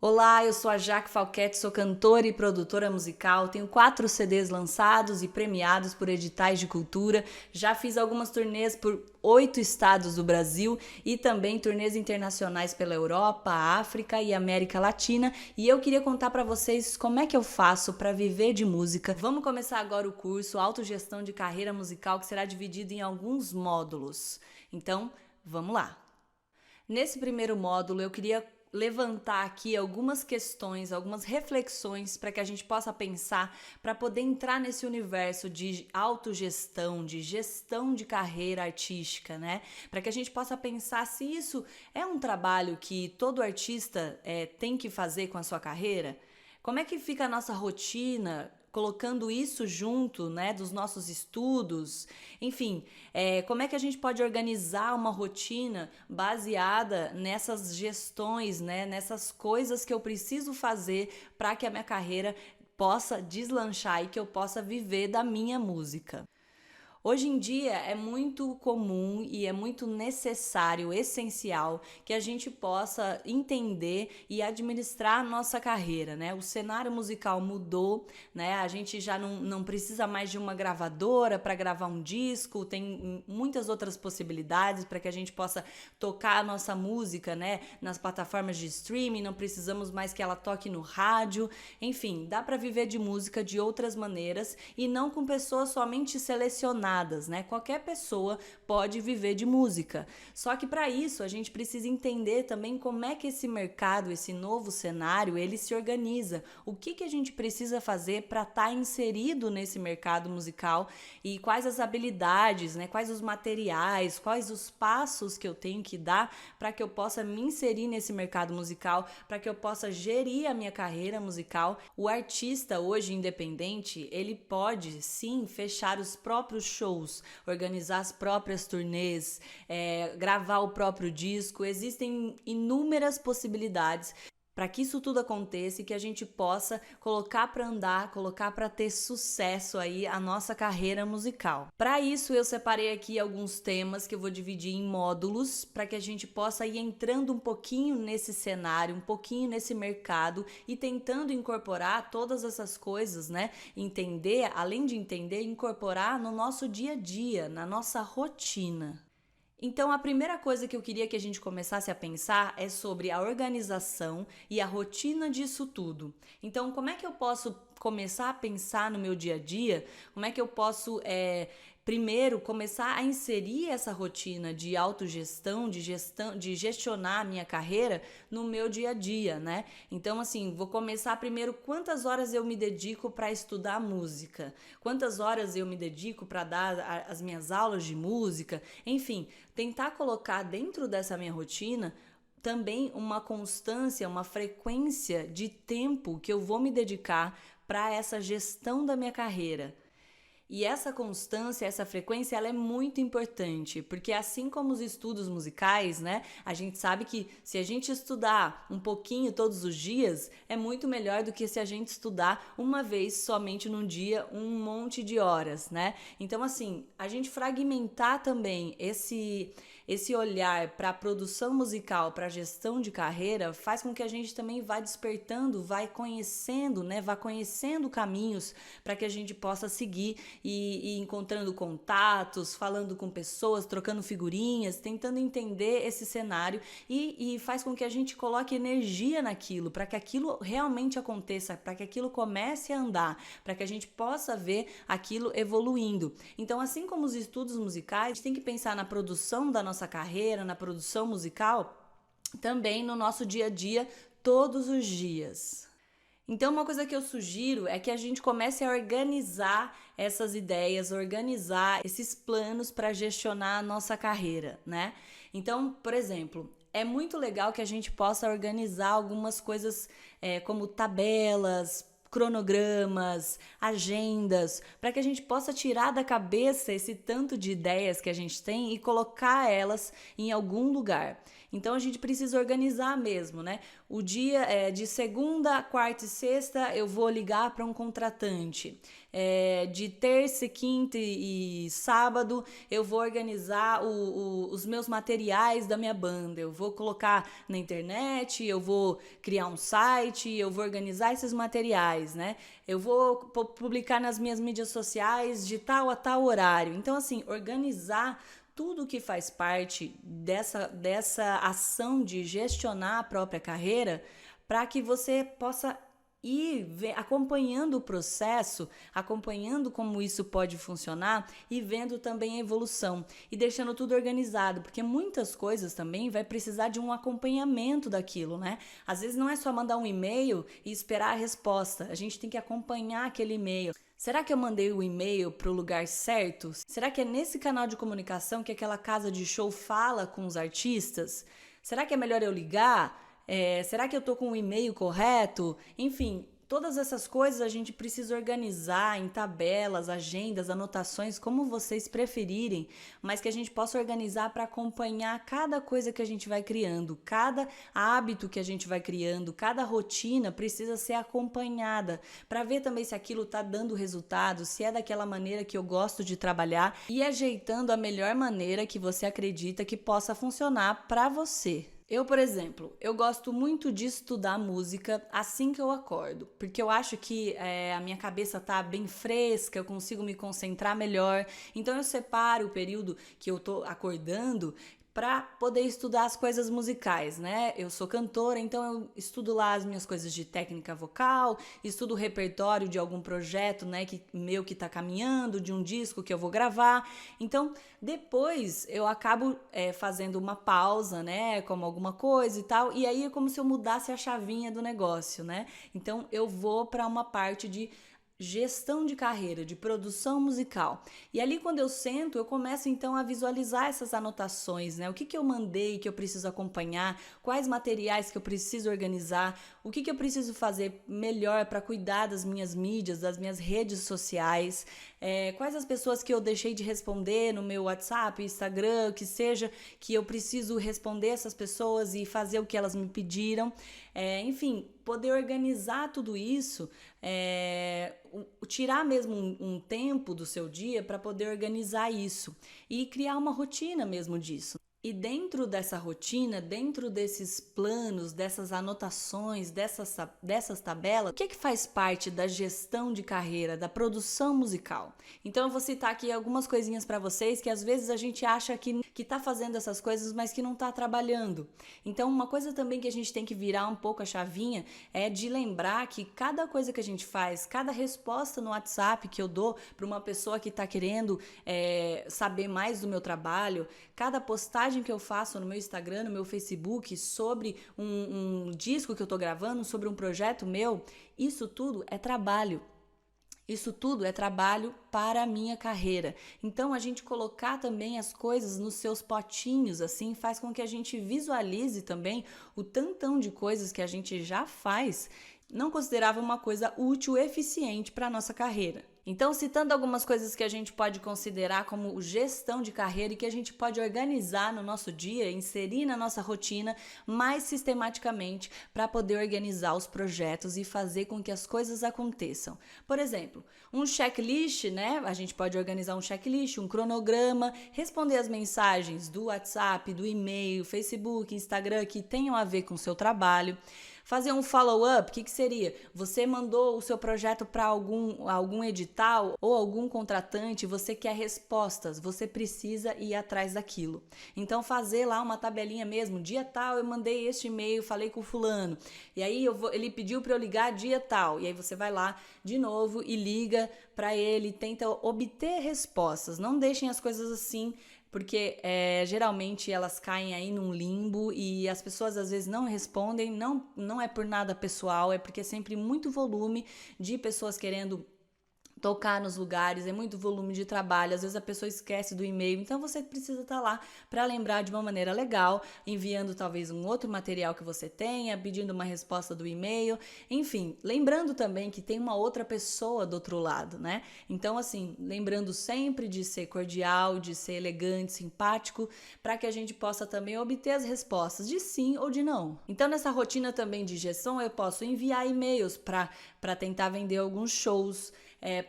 Olá, eu sou a Jaque Falquete, sou cantora e produtora musical, tenho 4 CDs lançados e premiados por editais de cultura, já fiz algumas turnês por 8 estados do Brasil e também turnês internacionais pela Europa, África e América Latina, e eu queria contar para vocês como é que eu faço para viver de música. Vamos começar agora o curso Autogestão de Carreira Musical, que será dividido em alguns módulos. Então, vamos lá. Nesse primeiro módulo, eu queria levantar aqui algumas questões, algumas reflexões para que a gente possa pensar, para poder entrar nesse universo de autogestão, de gestão de carreira artística, né? Para que a gente possa pensar se isso é um trabalho que todo artista tem que fazer com a sua carreira. Como é que fica a nossa rotina colocando isso junto, né, dos nossos estudos? Enfim, como é que a gente pode organizar uma rotina baseada nessas gestões, né, nessas coisas que eu preciso fazer para que a minha carreira possa deslanchar e que eu possa viver da minha música? Hoje em dia é muito comum e é muito necessário, essencial, que a gente possa entender e administrar a nossa carreira, né? O cenário musical mudou, né? A gente já não precisa mais de uma gravadora para gravar um disco, tem muitas outras possibilidades para que a gente possa tocar a nossa música, né? Nas plataformas de streaming, não precisamos mais que ela toque no rádio, enfim, dá para viver de música de outras maneiras e não com pessoas somente selecionadas, né? Qualquer pessoa pode viver de música. Só que para isso a gente precisa entender também como é que esse mercado, esse novo cenário, ele se organiza. O que a gente precisa fazer para estar inserido nesse mercado musical e quais as habilidades, né? Quais os materiais, quais os passos que eu tenho que dar para que eu possa me inserir nesse mercado musical, para que eu possa gerir a minha carreira musical. O artista hoje independente, ele pode sim fechar os próprios shows, organizar as próprias turnês, gravar o próprio disco. Existem inúmeras possibilidades para que isso tudo aconteça e que a gente possa colocar para andar, colocar para ter sucesso aí a nossa carreira musical. Para isso eu separei aqui alguns temas que eu vou dividir em módulos para que a gente possa ir entrando um pouquinho nesse cenário, um pouquinho nesse mercado e tentando incorporar todas essas coisas, né? Entender, além de entender, incorporar no nosso dia a dia, na nossa rotina. Então, a primeira coisa que eu queria que a gente começasse a pensar é sobre a organização e a rotina disso tudo. Então, como é que eu posso começar a pensar no meu dia a dia? Como é que eu posso, primeiro, começar a inserir essa rotina de autogestão, de gestionar a minha carreira no meu dia a dia, né? Então, assim, vou começar primeiro quantas horas eu me dedico para estudar música, quantas horas eu me dedico para dar as minhas aulas de música, enfim, tentar colocar dentro dessa minha rotina também uma constância, uma frequência de tempo que eu vou me dedicar para essa gestão da minha carreira. E essa constância, essa frequência, ela é muito importante, porque assim como os estudos musicais, né, a gente sabe que se a gente estudar um pouquinho todos os dias, é muito melhor do que se a gente estudar uma vez somente num dia, um monte de horas, né? Então, assim, a gente fragmentar também esse olhar para a produção musical, para a gestão de carreira, faz com que a gente também vá despertando, vai conhecendo, né, vá conhecendo caminhos para que a gente possa seguir e encontrando contatos, falando com pessoas, trocando figurinhas, tentando entender esse cenário e faz com que a gente coloque energia naquilo, para que aquilo realmente aconteça, para que aquilo comece a andar, para que a gente possa ver aquilo evoluindo. Então, assim como os estudos musicais, a gente tem que pensar na produção da nossa carreira, na produção musical, também no nosso dia a dia, todos os dias. Então, uma coisa que eu sugiro é que a gente comece a organizar essas ideias, organizar esses planos para gestionar a nossa carreira, né? Então, por exemplo, é muito legal que a gente possa organizar algumas coisas como tabelas, cronogramas, agendas, para que a gente possa tirar da cabeça esse tanto de ideias que a gente tem e colocar elas em algum lugar. Então a gente precisa organizar mesmo, né? O dia de segunda, quarta e sexta eu vou ligar para um contratante. de terça, quinta e sábado eu vou organizar os meus materiais da minha banda, eu vou colocar na internet, eu vou criar um site, eu vou organizar esses materiais, né? Eu vou publicar nas minhas mídias sociais de tal a tal horário. Então, assim, organizar tudo que faz parte dessa ação de gestionar a própria carreira para que você possa ir acompanhando o processo, acompanhando como isso pode funcionar e vendo também a evolução e deixando tudo organizado, porque muitas coisas também vai precisar de um acompanhamento daquilo, né? Às vezes não é só mandar um e-mail e esperar a resposta, a gente tem que acompanhar aquele e-mail. Será que eu mandei o e-mail para o lugar certo? Será que é nesse canal de comunicação que aquela casa de show fala com os artistas? Será que é melhor eu ligar? Será que eu tô com o e-mail correto? Enfim, todas essas coisas a gente precisa organizar em tabelas, agendas, anotações, como vocês preferirem, mas que a gente possa organizar para acompanhar cada coisa que a gente vai criando, cada hábito que a gente vai criando, cada rotina precisa ser acompanhada para ver também se aquilo está dando resultado, se é daquela maneira que eu gosto de trabalhar e ajeitando a melhor maneira que você acredita que possa funcionar para você. Eu, por exemplo, eu gosto muito de estudar música assim que eu acordo, porque eu acho que a minha cabeça tá bem fresca, eu consigo me concentrar melhor. Então eu separo o período que eu tô acordando para poder estudar as coisas musicais, né? Eu sou cantora, então eu estudo lá as minhas coisas de técnica vocal, estudo o repertório de algum projeto, né, que tá caminhando, de um disco que eu vou gravar. Então, depois eu acabo fazendo uma pausa, né, como alguma coisa e tal, e aí é como se eu mudasse a chavinha do negócio, né? Então, eu vou para uma parte de gestão de carreira, de produção musical. E ali quando eu sento, eu começo então a visualizar essas anotações, né? O que eu mandei que eu preciso acompanhar, quais materiais que eu preciso organizar, o que eu preciso fazer melhor para cuidar das minhas mídias, das minhas redes sociais, quais as pessoas que eu deixei de responder no meu WhatsApp, Instagram, que seja, que eu preciso responder essas pessoas e fazer o que elas me pediram. Enfim, poder organizar tudo isso, tirar mesmo um tempo do seu dia para poder organizar isso e criar uma rotina mesmo disso. E dentro dessa rotina, dentro desses planos, dessas anotações, dessas tabelas, o que faz parte da gestão de carreira, da produção musical? Então eu vou citar aqui algumas coisinhas para vocês que às vezes a gente acha que tá fazendo essas coisas, mas que não tá trabalhando. Então uma coisa também que a gente tem que virar um pouco a chavinha é de lembrar que cada coisa que a gente faz, cada resposta no WhatsApp que eu dou para uma pessoa que tá querendo saber mais do meu trabalho, cada postagem que eu faço no meu Instagram, no meu Facebook sobre um disco que eu tô gravando, sobre um projeto meu, isso tudo é trabalho. Isso tudo é trabalho para a minha carreira. Então, a gente colocar também as coisas nos seus potinhos, assim, faz com que a gente visualize também o tantão de coisas que a gente já faz, não considerava uma coisa útil, eficiente para a nossa carreira. Então, citando algumas coisas que a gente pode considerar como gestão de carreira e que a gente pode organizar no nosso dia, inserir na nossa rotina mais sistematicamente para poder organizar os projetos e fazer com que as coisas aconteçam. Por exemplo, um checklist, né? A gente pode organizar um checklist, um cronograma, responder as mensagens do WhatsApp, do e-mail, Facebook, Instagram que tenham a ver com o seu trabalho. Fazer um follow-up, o que seria? Você mandou o seu projeto para algum edital ou algum contratante, você quer respostas, você precisa ir atrás daquilo. Então fazer lá uma tabelinha mesmo, dia tal eu mandei este e-mail, falei com o fulano, e aí ele pediu para eu ligar dia tal, e aí você vai lá de novo e liga para ele, tenta obter respostas, não deixem as coisas assim, porque geralmente elas caem aí num limbo e as pessoas às vezes não respondem, não é por nada pessoal, é porque é sempre muito volume de pessoas querendo tocar nos lugares, é muito volume de trabalho, às vezes a pessoa esquece do e-mail, então você precisa estar lá para lembrar de uma maneira legal, enviando talvez um outro material que você tenha, pedindo uma resposta do e-mail, enfim, lembrando também que tem uma outra pessoa do outro lado, né? Então, assim, lembrando sempre de ser cordial, de ser elegante, simpático, para que a gente possa também obter as respostas de sim ou de não. Então, nessa rotina também de gestão, eu posso enviar e-mails para tentar vender alguns shows,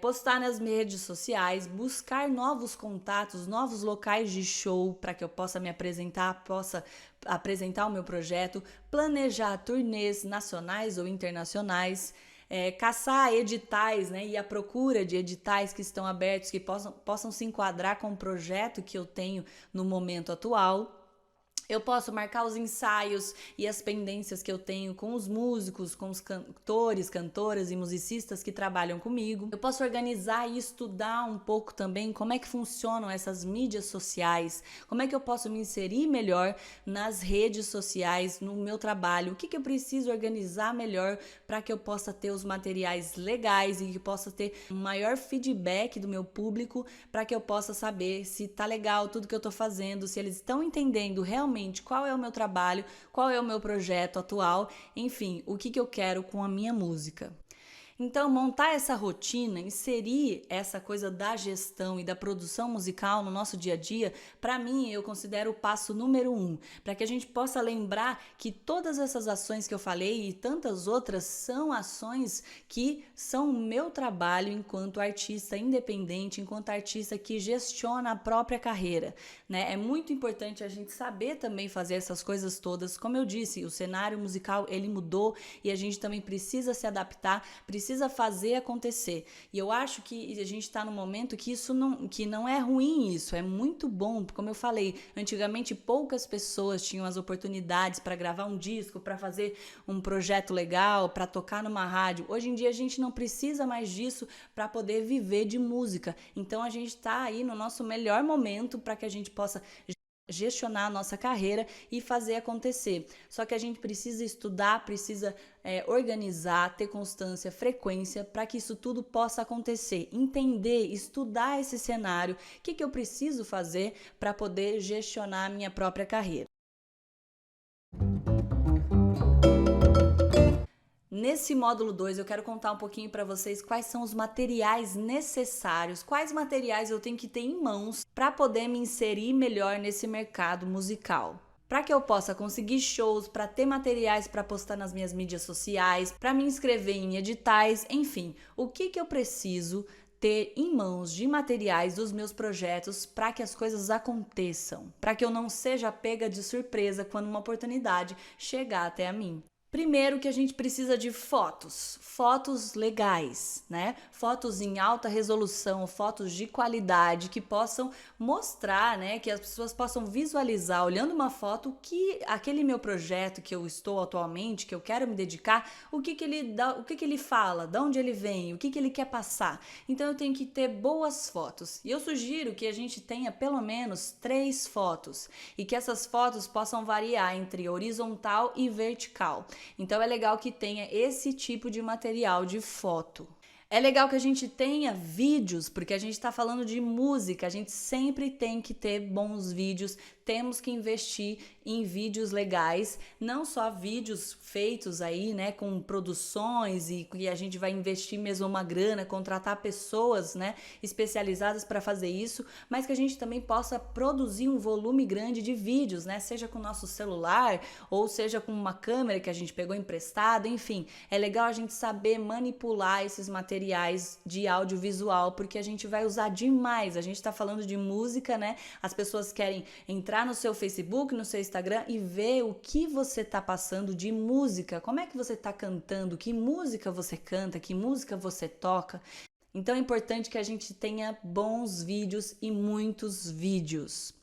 postar nas minhas redes sociais, buscar novos contatos, novos locais de show para que eu possa me apresentar, possa apresentar o meu projeto, planejar turnês nacionais ou internacionais, caçar editais, né, e à procura de editais que estão abertos, que possam se enquadrar com o projeto que eu tenho no momento atual. Eu posso marcar os ensaios e as pendências que eu tenho com os músicos, com os cantores, cantoras e musicistas que trabalham comigo. Eu posso organizar e estudar um pouco também como é que funcionam essas mídias sociais, como é que eu posso me inserir melhor nas redes sociais, no meu trabalho, o que eu preciso organizar melhor para que eu possa ter os materiais legais e que possa ter um maior feedback do meu público, para que eu possa saber se tá legal tudo que eu tô fazendo, se eles estão entendendo realmente qual é o meu trabalho, qual é o meu projeto atual, enfim, o que eu quero com a minha música. Então, montar essa rotina, inserir essa coisa da gestão e da produção musical no nosso dia a dia, para mim, eu considero o passo número 1, para que a gente possa lembrar que todas essas ações que eu falei e tantas outras são ações que são o meu trabalho enquanto artista independente, enquanto artista que gestiona a própria carreira, né? É muito importante a gente saber também fazer essas coisas todas. Como eu disse, o cenário musical, ele mudou e a gente também precisa se adaptar, precisa fazer acontecer. E eu acho que a gente está num momento que que não é ruim isso, é muito bom. Como eu falei, antigamente poucas pessoas tinham as oportunidades para gravar um disco, para fazer um projeto legal, para tocar numa rádio. Hoje em dia a gente não precisa mais disso para poder viver de música. Então a gente está aí no nosso melhor momento para que a gente possa gestionar a nossa carreira e fazer acontecer. Só que a gente precisa estudar, precisa organizar, ter constância, frequência para que isso tudo possa acontecer. Entender, estudar esse cenário, o que eu preciso fazer para poder gestionar a minha própria carreira. Nesse módulo 2, eu quero contar um pouquinho para vocês quais são os materiais necessários, quais materiais eu tenho que ter em mãos para poder me inserir melhor nesse mercado musical. Para que eu possa conseguir shows, para ter materiais para postar nas minhas mídias sociais, para me inscrever em editais, enfim, o que eu preciso ter em mãos de materiais dos meus projetos para que as coisas aconteçam, para que eu não seja pega de surpresa quando uma oportunidade chegar até a mim. Primeiro que a gente precisa de fotos legais, né? Fotos em alta resolução, fotos de qualidade que possam mostrar, né? Que as pessoas possam visualizar, olhando uma foto, que aquele meu projeto que eu estou atualmente, que eu quero me dedicar, o que ele dá, o que ele fala, de onde ele vem, o que ele quer passar. Então eu tenho que ter boas fotos. E eu sugiro que a gente tenha pelo menos 3 fotos e que essas fotos possam variar entre horizontal e vertical. Então é legal que tenha esse tipo de material de foto. É legal que a gente tenha vídeos, porque a gente está falando de música, a gente sempre tem que ter bons vídeos, temos que investir em vídeos legais, não só vídeos feitos aí, né, com produções e a gente vai investir mesmo uma grana, contratar pessoas, né, especializadas para fazer isso, mas que a gente também possa produzir um volume grande de vídeos, né, seja com o nosso celular ou seja com uma câmera que a gente pegou emprestado, enfim, é legal a gente saber manipular esses materiais de audiovisual, porque a gente vai usar demais. A gente está falando de música, né? As pessoas querem entrar no seu Facebook, no seu Instagram e ver o que você está passando de música, como é que você está cantando, que música você canta, que música você toca. Então é importante que a gente tenha bons vídeos e muitos vídeos.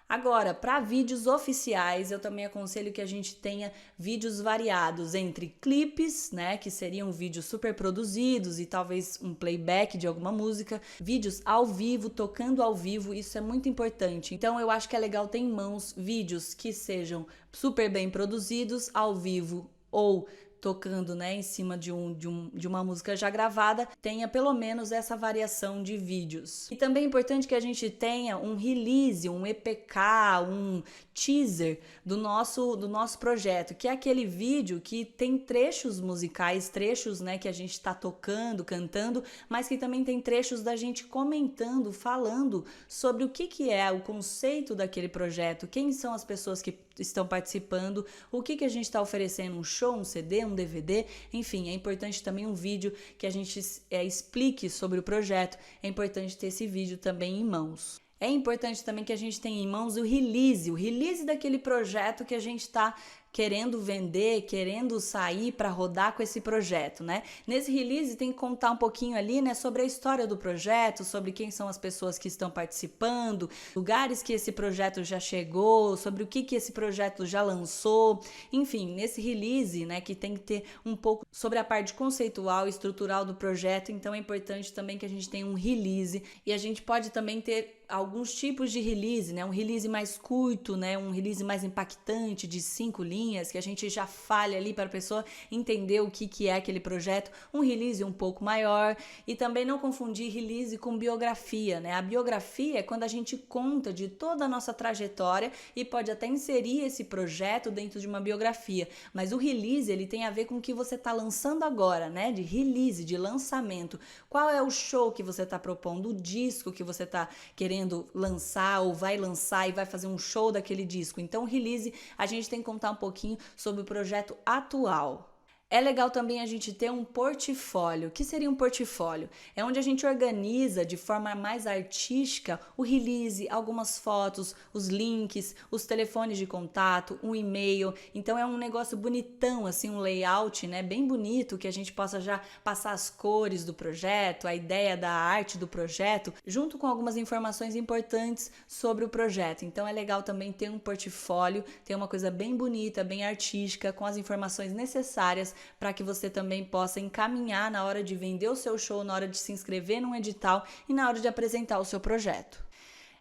Agora, para vídeos oficiais, eu também aconselho que a gente tenha vídeos variados entre clipes, né, que seriam vídeos super produzidos e talvez um playback de alguma música, vídeos ao vivo, tocando ao vivo, isso é muito importante. Então eu acho que é legal ter em mãos vídeos que sejam super bem produzidos, ao vivo ou tocando, né, em cima de uma música já gravada, tenha pelo menos essa variação de vídeos. E também é importante que a gente tenha um release, um EPK, um teaser do nosso projeto, que é aquele vídeo que tem trechos musicais, trechos, né, que a gente está tocando, cantando, mas que também tem trechos da gente comentando, falando sobre o que é o conceito daquele projeto, quem são as pessoas que estão participando, o que a gente está oferecendo, um show, um CD, um DVD, enfim, é importante também um vídeo que a gente explique sobre o projeto, é importante ter esse vídeo também em mãos. É importante também que a gente tenha em mãos o release daquele projeto que a gente está querendo vender, querendo sair para rodar com esse projeto, né? Nesse release tem que contar um pouquinho ali, né, sobre a história do projeto, sobre quem são as pessoas que estão participando, lugares que esse projeto já chegou, sobre o que esse projeto já lançou, enfim, nesse release, né, que tem que ter um pouco sobre a parte conceitual e estrutural do projeto, então é importante também que a gente tenha um release e a gente pode também ter alguns tipos de release, né? Um release mais curto, né? Um release mais impactante de 5 linhas, que a gente já fale ali para a pessoa entender o que é aquele projeto. Um release um pouco maior e também não confundir release com biografia, né? A biografia é quando a gente conta de toda a nossa trajetória e pode até inserir esse projeto dentro de uma biografia, mas o release ele tem a ver com o que você está lançando agora, né? De release, de lançamento. Qual é o show que você está propondo, o disco que você está querendo lançar ou vai lançar e vai fazer um show daquele disco. Então, o release, a gente tem que contar um pouquinho sobre o projeto atual. É legal também a gente ter um portfólio. O que seria um portfólio? É onde a gente organiza de forma mais artística o release, algumas fotos, os links, os telefones de contato, um e-mail. Então é um negócio bonitão, assim, um layout, né, bem bonito, que a gente possa já passar as cores do projeto, a ideia da arte do projeto, junto com algumas informações importantes sobre o projeto. Então é legal também ter um portfólio, ter uma coisa bem bonita, bem artística, com as informações necessárias para que você também possa encaminhar na hora de vender o seu show, na hora de se inscrever num edital e na hora de apresentar o seu projeto.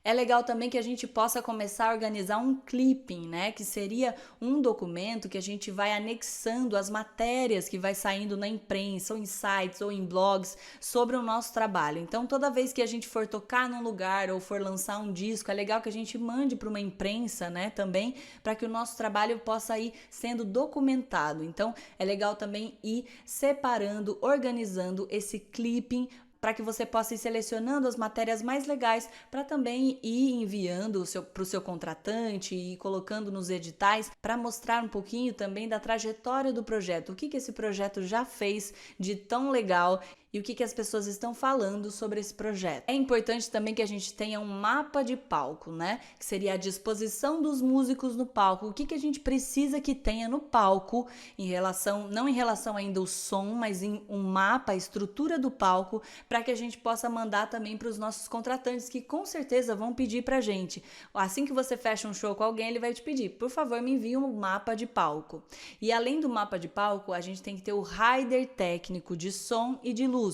É legal também que a gente possa começar a organizar um clipping, né? Que seria um documento que a gente vai anexando as matérias que vai saindo na imprensa, ou em sites, ou em blogs, sobre o nosso trabalho. Então, toda vez que a gente for tocar num lugar ou for lançar um disco, é legal que a gente mande para uma imprensa, né? Também, para que o nosso trabalho possa ir sendo documentado. Então, é legal também ir separando, organizando esse clipping, para que você possa ir selecionando as matérias mais legais para também ir enviando para o seu contratante e colocando nos editais para mostrar um pouquinho também da trajetória do projeto, o que esse projeto já fez de tão legal e o que as pessoas estão falando sobre esse projeto. É importante também que a gente tenha um mapa de palco, né? Que seria a disposição dos músicos no palco, o que a gente precisa que tenha no palco em relação, não em relação ainda ao som, mas em um mapa, a estrutura do palco, para que a gente possa mandar também para os nossos contratantes, que com certeza vão pedir pra gente. Assim que você fecha um show com alguém, ele vai te pedir, por favor, me envie um mapa de palco. E além do mapa de palco, a gente tem que ter o rider técnico de som e de luz.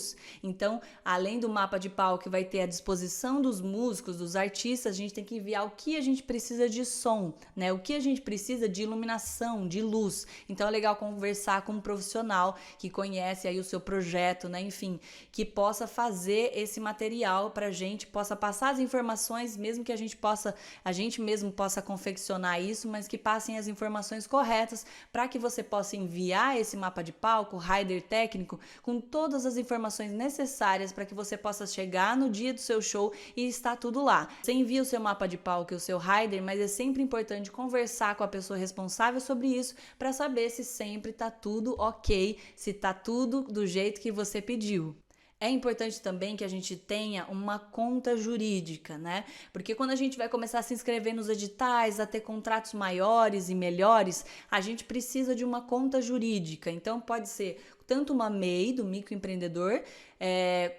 Então, além do mapa de palco que vai ter a disposição dos músicos, dos artistas, a gente tem que enviar o que a gente precisa de som, né? O que a gente precisa de iluminação, de luz. Então é legal conversar com um profissional que conhece aí o seu projeto, né? Enfim, que possa fazer esse material pra gente, possa passar as informações, mesmo que a gente mesmo possa confeccionar isso, mas que passem as informações corretas para que você possa enviar esse mapa de palco, rider técnico, com todas as informações necessárias para que você possa chegar no dia do seu show e está tudo lá. Você envia o seu mapa de palco e o seu rider, mas é sempre importante conversar com a pessoa responsável sobre isso para saber se sempre está tudo ok, se está tudo do jeito que você pediu. É importante também que a gente tenha uma conta jurídica, né? Porque quando a gente vai começar a se inscrever nos editais, a ter contratos maiores e melhores, a gente precisa de uma conta jurídica. Então pode ser tanto uma MEI, do microempreendedor,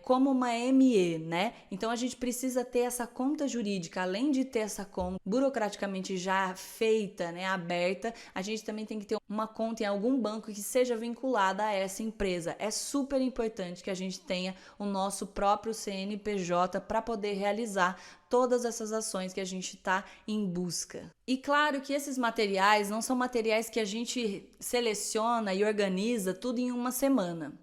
como uma ME, né? Então a gente precisa ter essa conta jurídica, além de ter essa conta burocraticamente já feita, né, aberta, a gente também tem que ter uma conta em algum banco que seja vinculada a essa empresa. É super importante que a gente tenha o nosso próprio CNPJ para poder realizar todas essas ações que a gente está em busca. E claro que esses materiais não são materiais que a gente seleciona e organiza tudo em uma semana.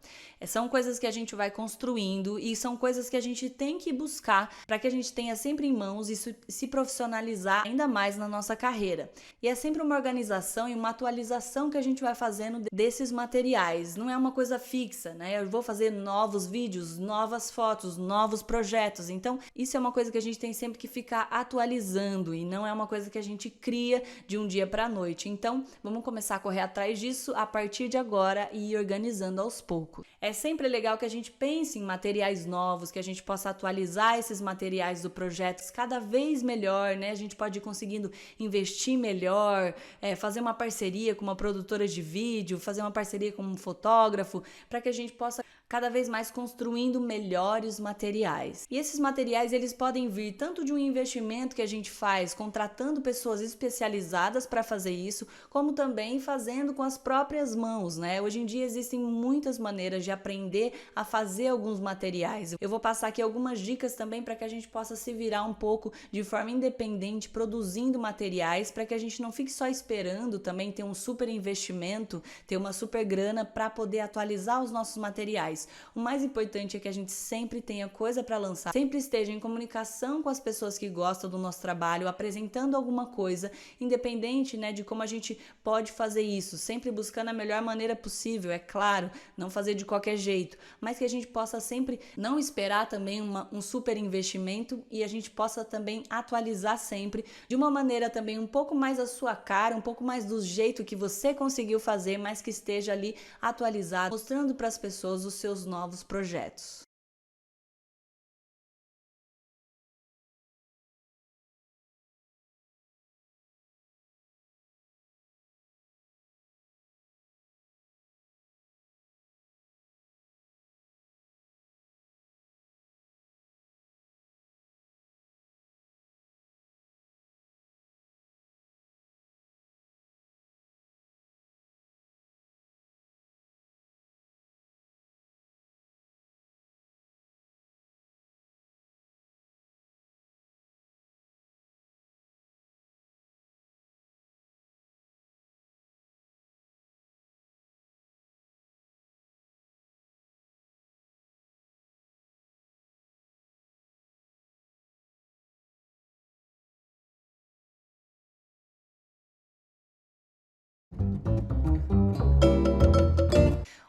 São coisas que a gente vai construindo e são coisas que a gente tem que buscar para que a gente tenha sempre em mãos e se profissionalizar ainda mais na nossa carreira. E é sempre uma organização e uma atualização que a gente vai fazendo desses materiais. Não é uma coisa fixa, né? Eu vou fazer novos vídeos, novas fotos, novos projetos. Então, isso é uma coisa que a gente tem sempre que ficar atualizando e não é uma coisa que a gente cria de um dia para a noite. Então, vamos começar a correr atrás disso a partir de agora e ir organizando aos poucos. É sempre legal que a gente pense em materiais novos, que a gente possa atualizar esses materiais do projeto cada vez melhor, né? A gente pode ir conseguindo investir melhor, fazer uma parceria com uma produtora de vídeo, fazer uma parceria com um fotógrafo, para que a gente possa cada vez mais construindo melhores materiais. E esses materiais, eles podem vir tanto de um investimento que a gente faz contratando pessoas especializadas para fazer isso, como também fazendo com as próprias mãos, né? Hoje em dia existem muitas maneiras de aprender a fazer alguns materiais. Eu vou passar aqui algumas dicas também para que a gente possa se virar um pouco de forma independente, produzindo materiais, para que a gente não fique só esperando também ter um super investimento, ter uma super grana para poder atualizar os nossos materiais. O mais importante é que a gente sempre tenha coisa para lançar, sempre esteja em comunicação com as pessoas que gostam do nosso trabalho, apresentando alguma coisa, independente, né, de como a gente pode fazer isso, sempre buscando a melhor maneira possível, é claro, não fazer de qualquer jeito, mas que a gente possa sempre não esperar também um super investimento e a gente possa também atualizar sempre de uma maneira também um pouco mais a sua cara, um pouco mais do jeito que você conseguiu fazer, mas que esteja ali atualizado, mostrando para as pessoas os seus novos projetos.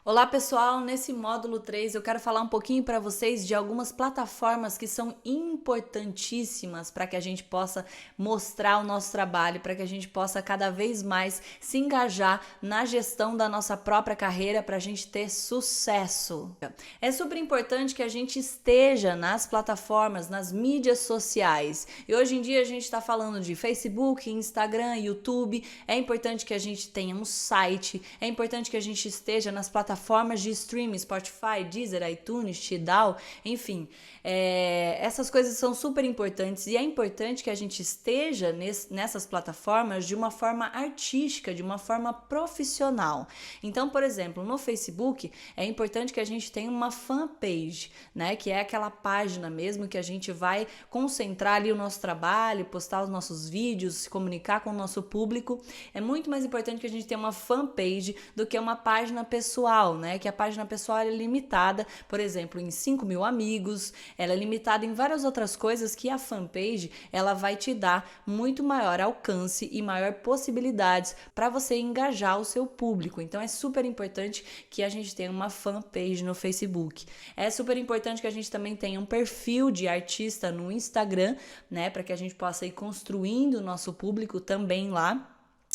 Olá pessoal, nesse módulo 3 eu quero falar um pouquinho para vocês de algumas plataformas que são importantíssimas para que a gente possa mostrar o nosso trabalho, para que a gente possa cada vez mais se engajar na gestão da nossa própria carreira para a gente ter sucesso. É super importante que a gente esteja nas plataformas, nas mídias sociais. E hoje em dia a gente está falando de Facebook, Instagram, YouTube. É importante que a gente tenha um site, é importante que a gente esteja nas plataformas de streaming, Spotify, Deezer, iTunes, Tidal, enfim, essas coisas são super importantes e é importante que a gente esteja nessas plataformas de uma forma artística, de uma forma profissional. Então, por exemplo, no Facebook é importante que a gente tenha uma fanpage, né, que é aquela página mesmo que a gente vai concentrar ali o nosso trabalho, postar os nossos vídeos, se comunicar com o nosso público. É muito mais importante que a gente tenha uma fanpage do que uma página pessoal, né? Que a página pessoal é limitada, por exemplo, em 5.000 amigos, ela é limitada em várias outras coisas que a fanpage ela vai te dar muito maior alcance e maior possibilidades para você engajar o seu público. Então é super importante que a gente tenha uma fanpage no Facebook. É super importante que a gente também tenha um perfil de artista no Instagram, né? Para que a gente possa ir construindo o nosso público também lá.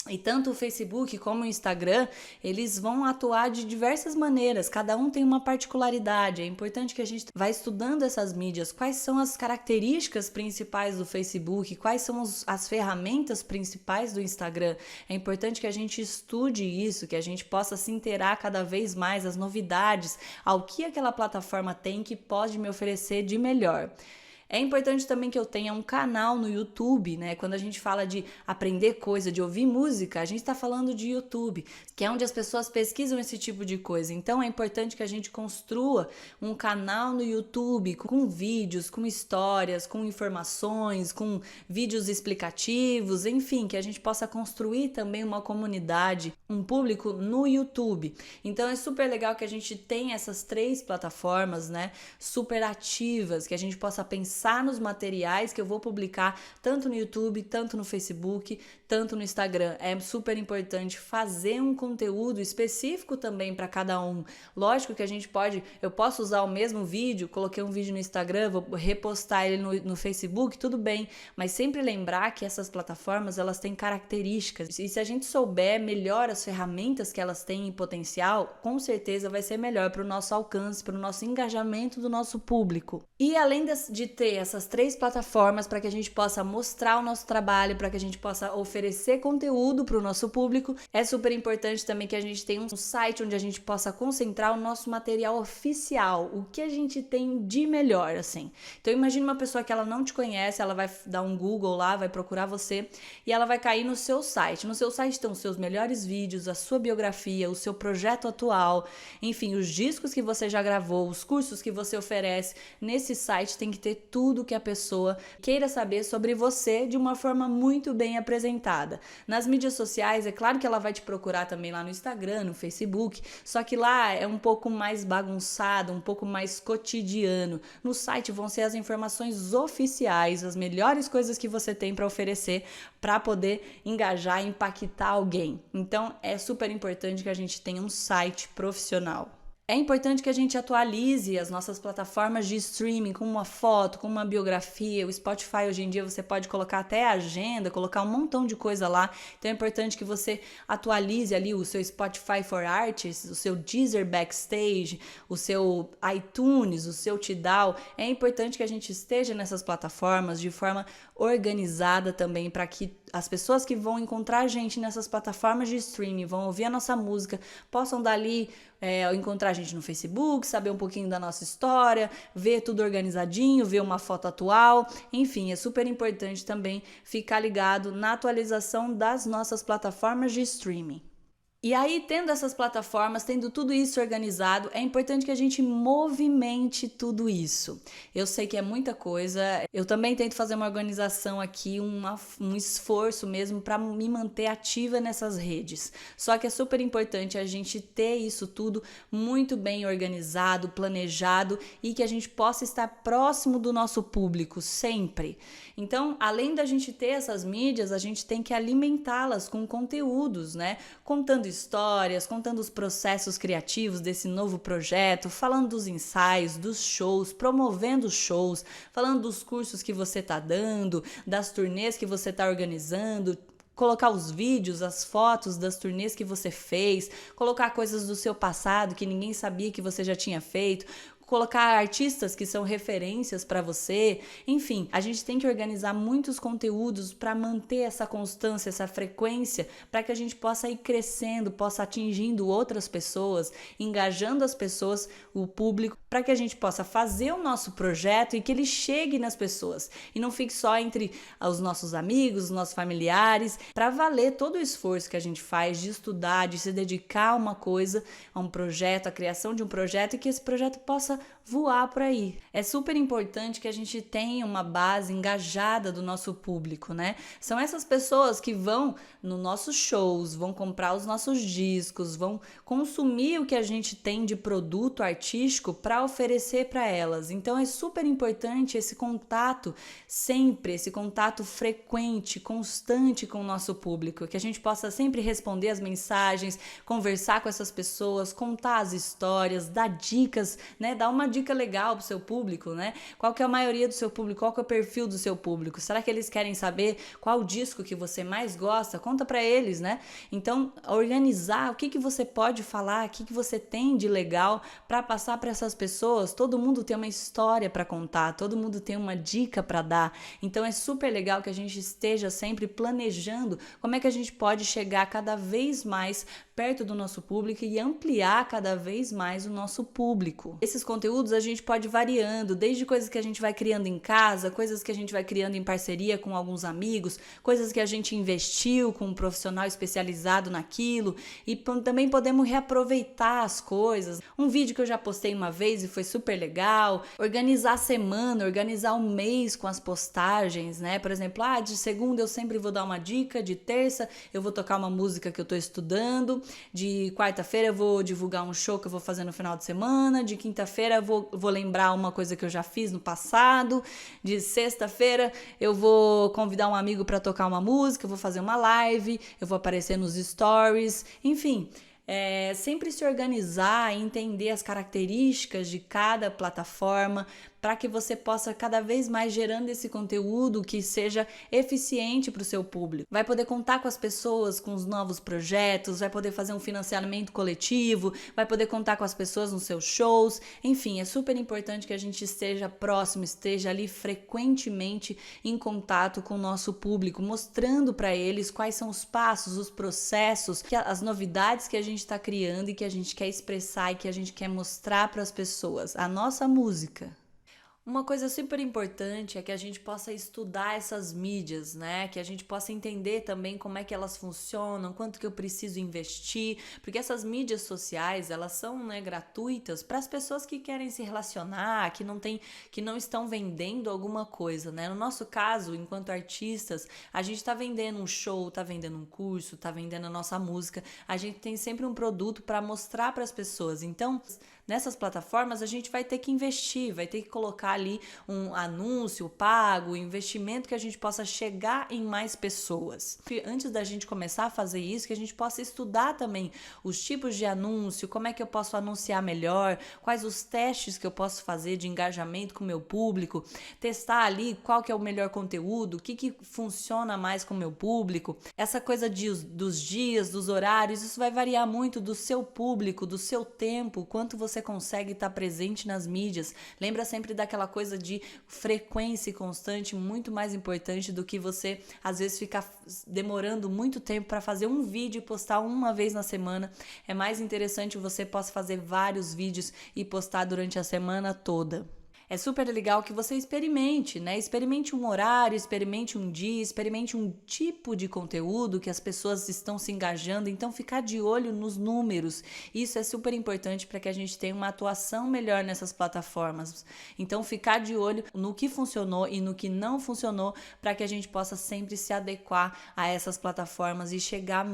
E tanto o Facebook como o Instagram, eles vão atuar de diversas maneiras, cada um tem uma particularidade. É importante que a gente vá estudando essas mídias, quais são as características principais do Facebook, quais são as ferramentas principais do Instagram. É importante que a gente estude isso, que a gente possa se inteirar cada vez mais as novidades, ao que aquela plataforma tem que pode me oferecer de melhor. É importante também que eu tenha um canal no YouTube, né? Quando a gente fala de aprender coisa, de ouvir música, a gente está falando de YouTube, que é onde as pessoas pesquisam esse tipo de coisa. Então é importante que a gente construa um canal no YouTube com vídeos, com histórias, com informações, com vídeos explicativos, enfim, que a gente possa construir também uma comunidade, um público no YouTube. Então é super legal que a gente tenha essas 3 plataformas, né, super ativas, que a gente possa pensar nos materiais que eu vou publicar tanto no YouTube, tanto no Facebook, tanto no Instagram. É super importante fazer um conteúdo específico também para cada um. Lógico que eu posso usar o mesmo vídeo, coloquei um vídeo no Instagram, vou repostar ele no Facebook, tudo bem, mas sempre lembrar que essas plataformas, elas têm características, e se a gente souber melhor as ferramentas que elas têm em potencial, com certeza vai ser melhor para o nosso alcance, para o nosso engajamento do nosso público. E além de ter essas 3 plataformas para que a gente possa mostrar o nosso trabalho, para que a gente possa oferecer conteúdo para o nosso público, é super importante também que a gente tenha um site onde a gente possa concentrar o nosso material oficial, o que a gente tem de melhor, assim. Então imagine uma pessoa que ela não te conhece, ela vai dar um Google lá, vai procurar você e ela vai cair no seu site. No seu site estão os seus melhores vídeos, a sua biografia, o seu projeto atual, enfim, os discos que você já gravou, os cursos que você oferece. Nesse site tem que ter tudo que a pessoa queira saber sobre você de uma forma muito bem apresentada. Nas mídias sociais, é claro que ela vai te procurar também lá no Instagram, no Facebook, só que lá é um pouco mais bagunçado, um pouco mais cotidiano. No site vão ser as informações oficiais, as melhores coisas que você tem para oferecer para poder engajar e impactar alguém. Então, é super importante que a gente tenha um site profissional. É importante que a gente atualize as nossas plataformas de streaming com uma foto, com uma biografia. O Spotify hoje em dia você pode colocar até a agenda, colocar um montão de coisa lá. Então é importante que você atualize ali o seu Spotify for Artists, o seu Deezer Backstage, o seu iTunes, o seu Tidal. É importante que a gente esteja nessas plataformas de forma organizada também, para que as pessoas que vão encontrar a gente nessas plataformas de streaming, vão ouvir a nossa música, possam dali encontrar a gente no Facebook, saber um pouquinho da nossa história, ver tudo organizadinho, ver uma foto atual. Enfim, é super importante também ficar ligado na atualização das nossas plataformas de streaming. E aí, tendo essas plataformas, tendo tudo isso organizado, é importante que a gente movimente tudo isso. Eu sei que é muita coisa, eu também tento fazer uma organização aqui, um esforço mesmo para me manter ativa nessas redes. Só que é super importante a gente ter isso tudo muito bem organizado, planejado e que a gente possa estar próximo do nosso público sempre. Então, além da gente ter essas mídias, a gente tem que alimentá-las com conteúdos, né? Contando histórias, contando os processos criativos desse novo projeto, falando dos ensaios, dos shows, promovendo shows, falando dos cursos que você está dando, das turnês que você está organizando, colocar os vídeos, as fotos das turnês que você fez, colocar coisas do seu passado que ninguém sabia que você já tinha feito, colocar artistas que são referências para você. Enfim, a gente tem que organizar muitos conteúdos para manter essa constância, essa frequência, para que a gente possa ir crescendo, possa atingindo outras pessoas, engajando as pessoas, o público, para que a gente possa fazer o nosso projeto e que ele chegue nas pessoas e não fique só entre os nossos amigos, os nossos familiares, para valer todo o esforço que a gente faz de estudar, de se dedicar a uma coisa, a um projeto, a criação de um projeto, e que esse projeto possa voar por aí. É super importante que a gente tenha uma base engajada do nosso público, né? São essas pessoas que vão nos nossos shows, vão comprar os nossos discos, vão consumir o que a gente tem de produto artístico para oferecer para elas. Então é super importante esse contato sempre, esse contato frequente, constante com o nosso público, que a gente possa sempre responder as mensagens, conversar com essas pessoas, contar as histórias, dar dicas, né? Dar uma dica legal pro seu público, né? Qual que é a maioria do seu público? Qual que é o perfil do seu público? Será que eles querem saber qual disco que você mais gosta? Conta para eles, né? Então, organizar o que você pode falar, o que você tem de legal para passar para essas pessoas. Todo mundo tem uma história para contar, todo mundo tem uma dica para dar. Então, é super legal que a gente esteja sempre planejando como é que a gente pode chegar cada vez mais perto do nosso público e ampliar cada vez mais o nosso público. Esses conteúdos a gente pode ir variando, desde coisas que a gente vai criando em casa, coisas que a gente vai criando em parceria com alguns amigos, coisas que a gente investiu com um profissional especializado naquilo, e também podemos reaproveitar as coisas. Um vídeo que eu já postei uma vez e foi super legal, organizar a semana, organizar o mês com as postagens, né? Por exemplo, de segunda eu sempre vou dar uma dica, de terça eu vou tocar uma música que eu tô estudando, de quarta-feira eu vou divulgar um show que eu vou fazer no final de semana, de quinta-feira eu vou lembrar uma coisa que eu já fiz no passado, de sexta-feira eu vou convidar um amigo para tocar uma música, eu vou fazer uma live, eu vou aparecer nos stories, enfim. Sempre se organizar e entender as características de cada plataforma para que você possa cada vez mais gerando esse conteúdo que seja eficiente para o seu público. Vai poder contar com as pessoas, com os novos projetos, vai poder fazer um financiamento coletivo, vai poder contar com as pessoas nos seus shows. Enfim, é super importante que a gente esteja próximo, esteja ali frequentemente em contato com o nosso público, mostrando para eles quais são os passos, os processos, as novidades que a gente está criando e que a gente quer expressar e que a gente quer mostrar para as pessoas. A nossa música. Uma coisa super importante é que a gente possa estudar essas mídias, né? Que a gente possa entender também como é que elas funcionam, quanto que eu preciso investir, porque essas mídias sociais, elas são, né, gratuitas para as pessoas que querem se relacionar, que não estão vendendo alguma coisa, né? No nosso caso, enquanto artistas, a gente está vendendo um show, está vendendo um curso, está vendendo a nossa música, a gente tem sempre um produto para mostrar para as pessoas. Então, nessas plataformas a gente vai ter que investir, vai ter que colocar ali um anúncio pago, um investimento que a gente possa chegar em mais pessoas. Antes da gente começar a fazer isso, que a gente possa estudar também os tipos de anúncio, como é que eu posso anunciar melhor, quais os testes que eu posso fazer de engajamento com o meu público, testar ali qual que é o melhor conteúdo, o que funciona mais com o meu público. Essa coisa dos dias, dos horários, isso vai variar muito do seu público, do seu tempo, quanto você consegue estar presente nas mídias. Lembra sempre daquela coisa de frequência constante, muito mais importante do que você às vezes ficar demorando muito tempo para fazer um vídeo e postar uma vez na semana. É mais interessante você possa fazer vários vídeos e postar durante a semana toda. É super legal que você experimente, né? Experimente um horário, experimente um dia, experimente um tipo de conteúdo que as pessoas estão se engajando. Então, ficar de olho nos números. Isso é super importante para que a gente tenha uma atuação melhor nessas plataformas. Então, ficar de olho no que funcionou e no que não funcionou para que a gente possa sempre se adequar a essas plataformas e chegar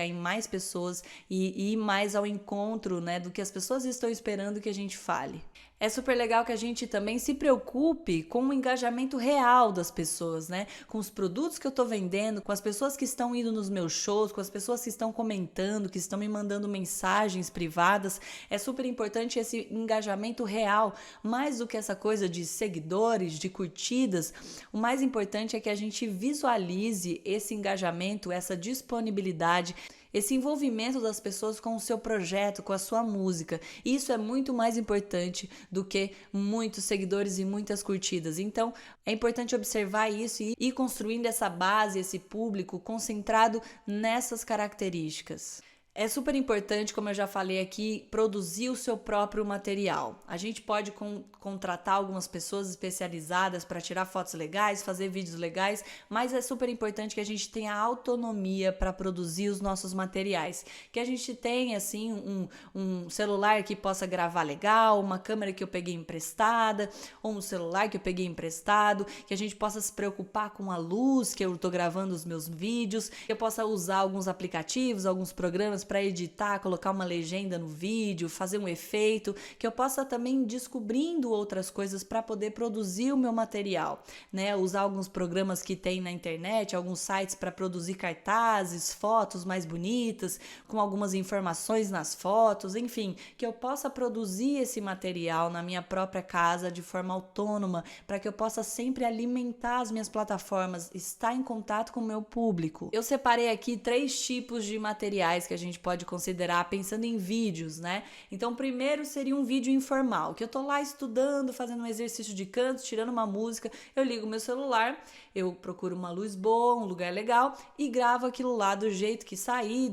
em mais pessoas e ir mais ao encontro, né, do que as pessoas estão esperando que a gente fale. É super legal que a gente também se preocupe com o engajamento real das pessoas, né? Com os produtos que eu tô vendendo, com as pessoas que estão indo nos meus shows, com as pessoas que estão comentando, que estão me mandando mensagens privadas. É super importante esse engajamento real, mais do que essa coisa de seguidores, de curtidas. O mais importante é que a gente visualize esse engajamento, essa disponibilidade, esse envolvimento das pessoas com o seu projeto, com a sua música. Isso é muito mais importante do que muitos seguidores e muitas curtidas. Então, é importante observar isso e ir construindo essa base, esse público concentrado nessas características. É super importante, como eu já falei aqui, produzir o seu próprio material. A gente pode contratar algumas pessoas especializadas para tirar fotos legais, fazer vídeos legais, mas é super importante que a gente tenha autonomia para produzir os nossos materiais. Que a gente tenha, assim, um celular que possa gravar legal, uma câmera que eu peguei emprestada, ou um celular que eu peguei emprestado, que a gente possa se preocupar com a luz que eu estou gravando os meus vídeos, que eu possa usar alguns aplicativos, alguns programas para editar, colocar uma legenda no vídeo, fazer um efeito, que eu possa também ir descobrindo outras coisas para poder produzir o meu material, né? Usar alguns programas que tem na internet, alguns sites para produzir cartazes, fotos mais bonitas, com algumas informações nas fotos, enfim, que eu possa produzir esse material na minha própria casa de forma autônoma, para que eu possa sempre alimentar as minhas plataformas, estar em contato com o meu público. Eu separei aqui 3 tipos de materiais que a gente gente pode considerar pensando em vídeos, né? Então, primeiro seria um vídeo informal, que eu tô lá estudando, fazendo um exercício de canto, tirando uma música, eu ligo meu celular, eu procuro uma luz boa, um lugar legal e gravo aquilo lá do jeito que sair,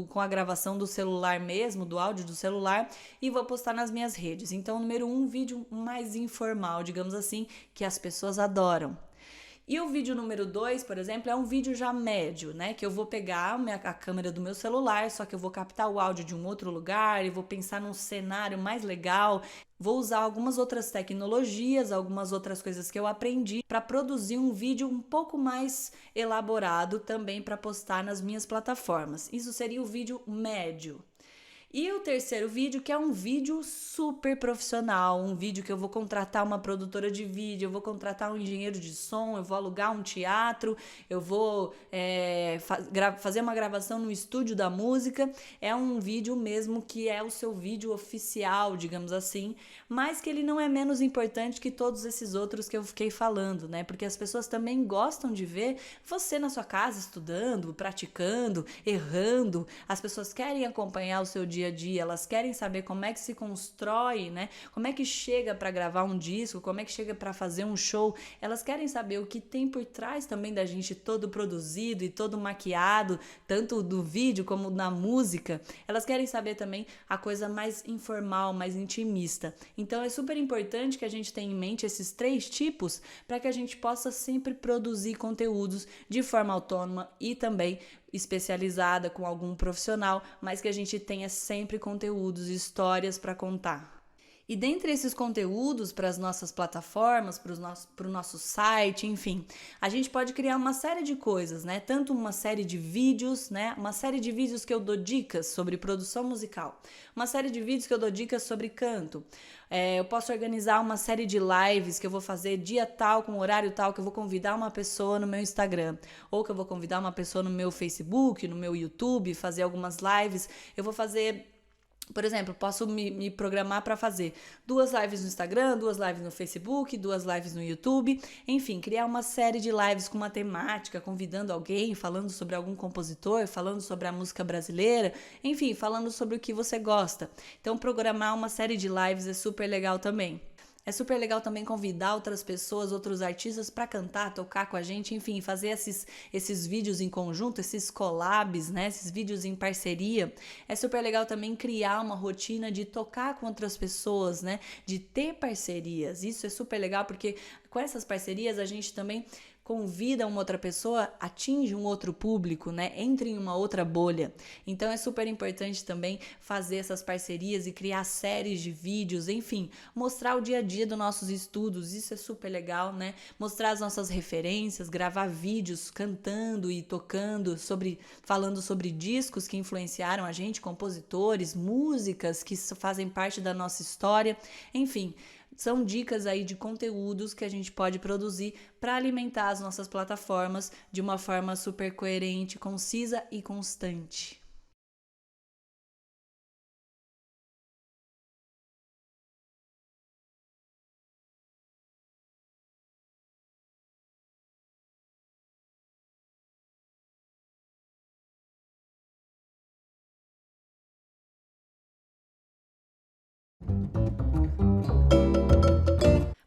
com a gravação do celular mesmo, do áudio do celular, e vou postar nas minhas redes. Então, número 1, vídeo mais informal, digamos assim, que as pessoas adoram. E o vídeo número 2, por exemplo, é um vídeo já médio, né? Que eu vou pegar a câmera do meu celular, só que eu vou captar o áudio de um outro lugar e vou pensar num cenário mais legal. Vou usar algumas outras tecnologias, algumas outras coisas que eu aprendi para produzir um vídeo um pouco mais elaborado também para postar nas minhas plataformas. Isso seria o vídeo médio. E o terceiro vídeo, que é um vídeo super profissional, um vídeo que eu vou contratar uma produtora de vídeo, eu vou contratar um engenheiro de som, eu vou alugar um teatro, eu vou fazer uma gravação no estúdio da música. É um vídeo mesmo que é o seu vídeo oficial, digamos assim, mas que ele não é menos importante que todos esses outros que eu fiquei falando, né? Porque as pessoas também gostam de ver você na sua casa estudando, praticando, errando. As pessoas querem acompanhar o seu dia a dia, elas querem saber como é que se constrói, né? Como é que chega para gravar um disco, como é que chega para fazer um show. Elas querem saber o que tem por trás também da gente todo produzido e todo maquiado, tanto do vídeo como na música. Elas querem saber também a coisa mais informal, mais intimista. Então é super importante que a gente tenha em mente esses 3 tipos para que a gente possa sempre produzir conteúdos de forma autônoma e também especializada com algum profissional, mas que a gente tenha sempre conteúdos, histórias para contar. E dentre esses conteúdos para as nossas plataformas, para o nosso site, enfim, a gente pode criar uma série de coisas, né? Tanto uma série de vídeos, né? Uma série de vídeos que eu dou dicas sobre produção musical, uma série de vídeos que eu dou dicas sobre canto. Eu posso organizar uma série de lives que eu vou fazer dia tal, com horário tal, que eu vou convidar uma pessoa no meu Instagram, ou que eu vou convidar uma pessoa no meu Facebook, no meu YouTube, fazer algumas lives. Eu vou fazer... Por exemplo, posso me programar para fazer 2 lives no Instagram, 2 lives no Facebook, 2 lives no YouTube, enfim, criar uma série de lives com uma temática, convidando alguém, falando sobre algum compositor, falando sobre a música brasileira, enfim, falando sobre o que você gosta. Então, programar uma série de lives é super legal também. É super legal também convidar outras pessoas, outros artistas para cantar, tocar com a gente, enfim, fazer esses vídeos em conjunto, esses collabs, né? Esses vídeos em parceria. É super legal também criar uma rotina de tocar com outras pessoas, né? De ter parcerias. Isso é super legal porque com essas parcerias a gente também convida uma outra pessoa, atinge um outro público, né? Entra em uma outra bolha. Então é super importante também fazer essas parcerias e criar séries de vídeos, enfim, mostrar o dia a dia dos nossos estudos, isso é super legal, né? Mostrar as nossas referências, gravar vídeos cantando e tocando, falando sobre discos que influenciaram a gente, compositores, músicas que fazem parte da nossa história, enfim. São dicas aí de conteúdos que a gente pode produzir para alimentar as nossas plataformas de uma forma super coerente, concisa e constante.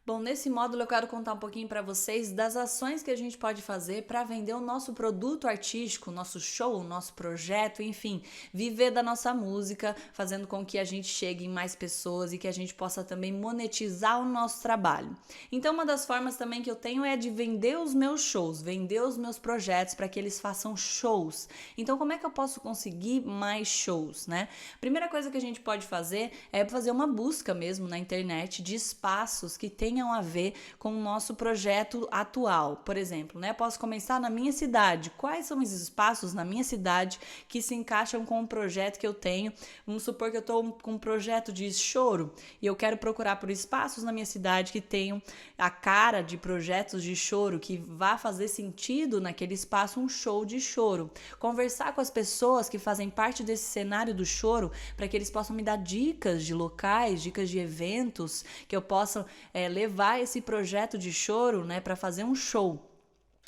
Bom, nesse módulo eu quero contar um pouquinho para vocês das ações que a gente pode fazer para vender o nosso produto artístico, nosso show, nosso projeto, enfim, viver da nossa música, fazendo com que a gente chegue em mais pessoas e que a gente possa também monetizar o nosso trabalho. Então, uma das formas também que eu tenho é de vender os meus shows, vender os meus projetos para que eles façam shows. Então, como é que eu posso conseguir mais shows, né? Primeira coisa que a gente pode fazer é fazer uma busca mesmo na internet de espaços que tenham a ver com o nosso projeto atual. Por exemplo, né? Posso começar na minha cidade. Quais são os espaços na minha cidade que se encaixam com o projeto que eu tenho? Vamos supor que eu estou com um projeto de choro e eu quero procurar por espaços na minha cidade que tenham a cara de projetos de choro, que vá fazer sentido naquele espaço um show de choro. Conversar com as pessoas que fazem parte desse cenário do choro para que eles possam me dar dicas de locais, dicas de eventos que eu possa levar esse projeto de choro, né, para fazer um show.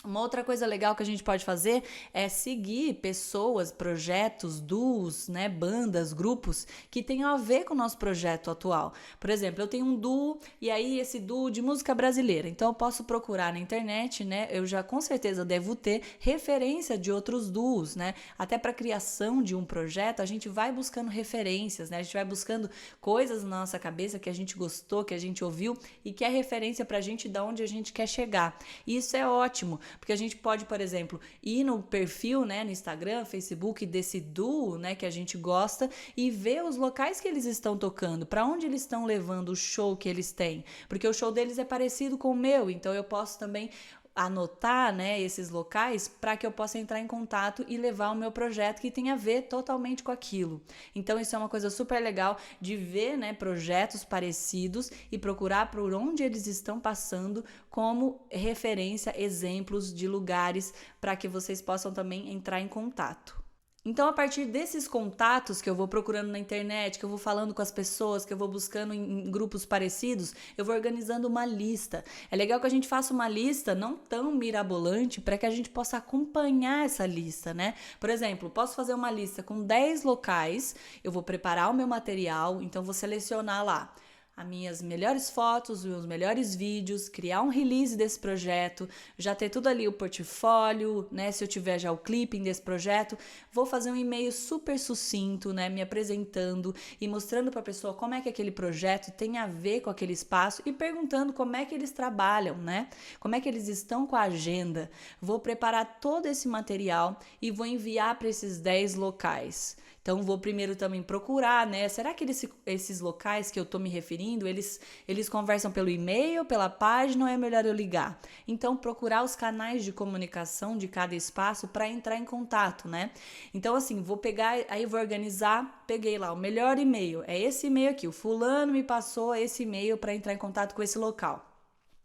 Uma outra coisa legal que a gente pode fazer é seguir pessoas, projetos, duos, né, bandas, grupos que tenham a ver com o nosso projeto atual. Por exemplo, eu tenho um duo e aí esse duo de música brasileira. Então eu posso procurar na internet, né? Eu já com certeza devo ter referência de outros duos, né? Até para a criação de um projeto, a gente vai buscando referências, né? A gente vai buscando coisas na nossa cabeça que a gente gostou, que a gente ouviu e que é referência para a gente de onde a gente quer chegar. E isso é ótimo. Porque a gente pode, por exemplo, ir no perfil, né, no Instagram, Facebook desse duo, né, que a gente gosta e ver os locais que eles estão tocando, para onde eles estão levando o show que eles têm. Porque o show deles é parecido com o meu, então eu posso também anotar, né, esses locais para que eu possa entrar em contato e levar o meu projeto que tem a ver totalmente com aquilo. Então isso é uma coisa super legal de ver, né, projetos parecidos e procurar por onde eles estão passando como referência, exemplos de lugares para que vocês possam também entrar em contato. Então, a partir desses contatos que eu vou procurando na internet, que eu vou falando com as pessoas, que eu vou buscando em grupos parecidos, eu vou organizando uma lista. É legal que a gente faça uma lista não tão mirabolante para que a gente possa acompanhar essa lista, né? Por exemplo, posso fazer uma lista com 10 locais, eu vou preparar o meu material, então vou selecionar lá as minhas melhores fotos, os meus melhores vídeos, criar um release desse projeto, já ter tudo ali o portfólio, né? Se eu tiver já o clipping desse projeto, vou fazer um e-mail super sucinto, né? Me apresentando e mostrando para a pessoa como é que aquele projeto tem a ver com aquele espaço e perguntando como é que eles trabalham, né? Como é que eles estão com a agenda. Vou preparar todo esse material e vou enviar para esses 10 locais. Então, vou primeiro também procurar, né? Será que esses locais que eu tô me referindo, eles conversam pelo e-mail, pela página ou é melhor eu ligar? Então, procurar os canais de comunicação de cada espaço para entrar em contato, né? Então, assim, vou pegar, aí vou organizar, peguei lá o melhor e-mail, é esse e-mail aqui, o fulano me passou esse e-mail para entrar em contato com esse local.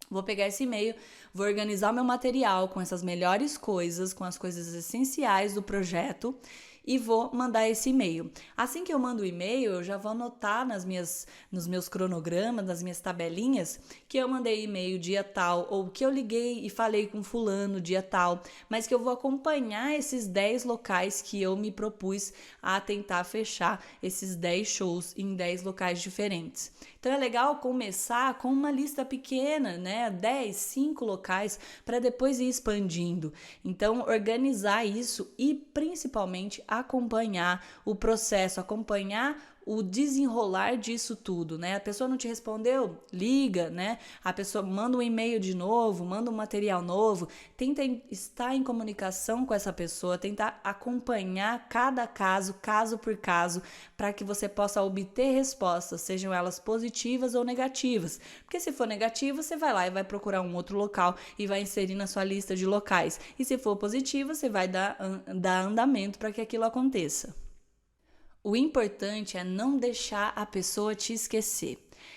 Vou pegar esse e-mail, vou organizar o meu material com essas melhores coisas, com as coisas essenciais do projeto e vou mandar esse e-mail. Assim que eu mando o e-mail, eu já vou anotar nos meus cronogramas, nas minhas tabelinhas, que eu mandei e-mail dia tal, ou que eu liguei e falei com fulano dia tal, mas que eu vou acompanhar esses 10 locais que eu me propus a tentar fechar esses 10 shows em 10 locais diferentes. Então é legal começar com uma lista pequena, né? 10, 5 locais, para depois ir expandindo. Então, organizar isso e principalmente acompanhar o processo, acompanhar o desenrolar disso tudo, né? A pessoa não te respondeu? Liga, né? A pessoa manda um e-mail de novo, manda um material novo, tenta estar em comunicação com essa pessoa, tentar acompanhar cada caso, caso por caso, para que você possa obter respostas, sejam elas positivas ou negativas. Porque se for negativo, você vai lá e vai procurar um outro local e vai inserir na sua lista de locais. E se for positivo, você vai dar andamento para que aquilo aconteça. O importante é não deixar a pessoa te esquecer.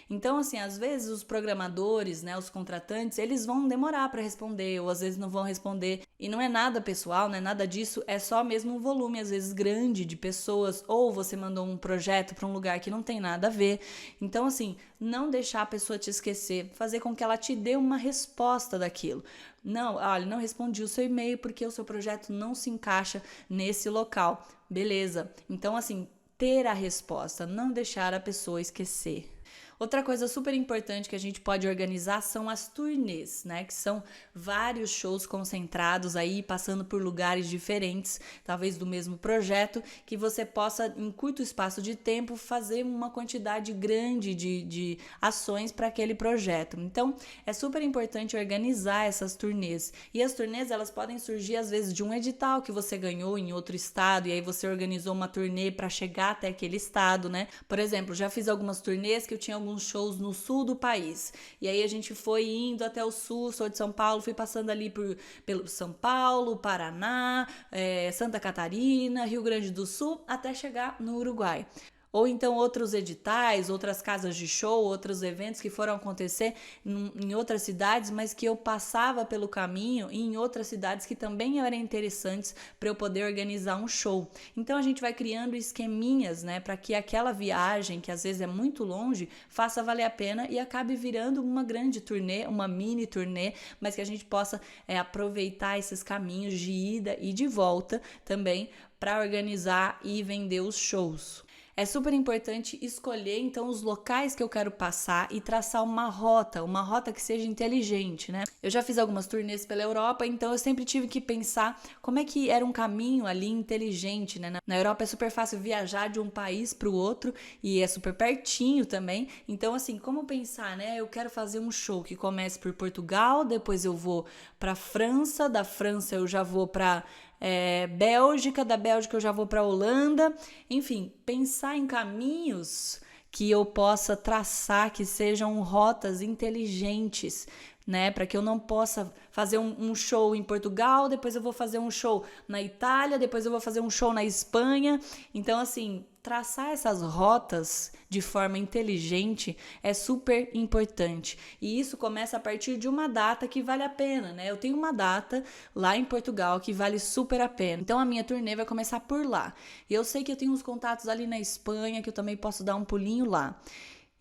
Então, assim, às vezes os programadores, né, os contratantes, eles vão demorar para responder ou às vezes não vão responder. E não é nada pessoal, não é nada disso, é só mesmo um volume, às vezes grande, de pessoas. Ou você mandou um projeto para um lugar que não tem nada a ver. Então, assim, não deixar a pessoa te esquecer, fazer com que ela te dê uma resposta daquilo. Não, olha, não respondi o seu e-mail porque o seu projeto não se encaixa nesse local. Beleza. Então, assim, ter a resposta, não deixar a pessoa esquecer. Outra coisa super importante que a gente pode organizar são as turnês, né? Que são vários shows concentrados aí, passando por lugares diferentes, talvez do mesmo projeto, que você possa, em curto espaço de tempo, fazer uma quantidade grande de ações para aquele projeto. Então, é super importante organizar essas turnês. E as turnês, elas podem surgir, às vezes, de um edital que você ganhou em outro estado, e aí você organizou uma turnê para chegar até aquele estado, né? Por exemplo, já fiz algumas turnês que eu tinha alguns shows no sul do país. E aí a gente foi indo até o sul, sou de São Paulo, fui passando ali pelo São Paulo, Paraná, Santa Catarina, Rio Grande do Sul, até chegar no Uruguai. Ou então outros editais, outras casas de show, outros eventos que foram acontecer em outras cidades, mas que eu passava pelo caminho e em outras cidades que também eram interessantes para eu poder organizar um show. Então a gente vai criando esqueminhas, né, para que aquela viagem, que às vezes é muito longe, faça valer a pena e acabe virando uma grande turnê, uma mini turnê, mas que a gente possa aproveitar esses caminhos de ida e de volta também para organizar e vender os shows. É super importante escolher, então, os locais que eu quero passar e traçar uma rota que seja inteligente, né? Eu já fiz algumas turnês pela Europa, então eu sempre tive que pensar como é que era um caminho ali inteligente, né? Na Europa é super fácil viajar de um país para o outro e é super pertinho também. Então, assim, como pensar, né? Eu quero fazer um show que comece por Portugal, depois eu vou para França, da França eu já vou para Bélgica, da Bélgica eu já vou para Holanda, enfim, pensar em caminhos que eu possa traçar, que sejam rotas inteligentes, né, para que eu não possa fazer um show em Portugal, depois eu vou fazer um show na Itália, depois eu vou fazer um show na Espanha. Então, assim, traçar essas rotas de forma inteligente é super importante. E isso começa a partir de uma data que vale a pena, né? Eu tenho uma data lá em Portugal que vale super a pena. Então, a minha turnê vai começar por lá. E eu sei que eu tenho uns contatos ali na Espanha, que eu também posso dar um pulinho lá.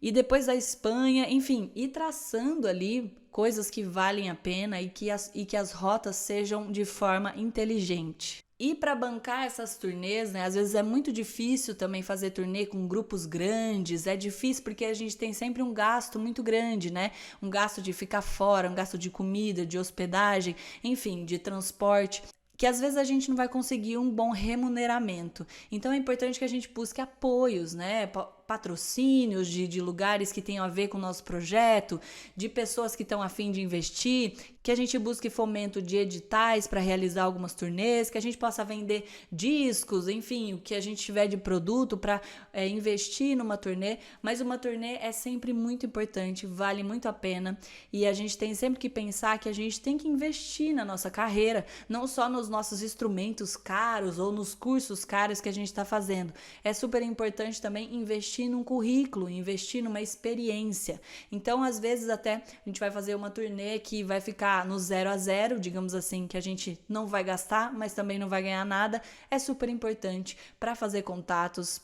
E depois da Espanha, enfim, ir traçando ali coisas que valem a pena e que as rotas sejam de forma inteligente. E para bancar essas turnês, né, às vezes é muito difícil também fazer turnê com grupos grandes, é difícil porque a gente tem sempre um gasto muito grande, né? Um gasto de ficar fora, um gasto de comida, de hospedagem, enfim, de transporte, que às vezes a gente não vai conseguir um bom remuneramento. Então é importante que a gente busque apoios, né? Patrocínios de lugares que tenham a ver com o nosso projeto, de pessoas que estão a fim de investir, que a gente busque fomento de editais para realizar algumas turnês, que a gente possa vender discos, enfim, o que a gente tiver de produto para investir numa turnê. Mas uma turnê é sempre muito importante, vale muito a pena, e a gente tem sempre que pensar que a gente tem que investir na nossa carreira, não só nos nossos instrumentos caros ou nos cursos caros que a gente está fazendo. É super importante também investir num currículo, investir numa experiência. Então, às vezes até a gente vai fazer uma turnê que vai ficar no 0 a 0, digamos assim, que a gente não vai gastar, mas também não vai ganhar nada. É super importante para fazer contatos,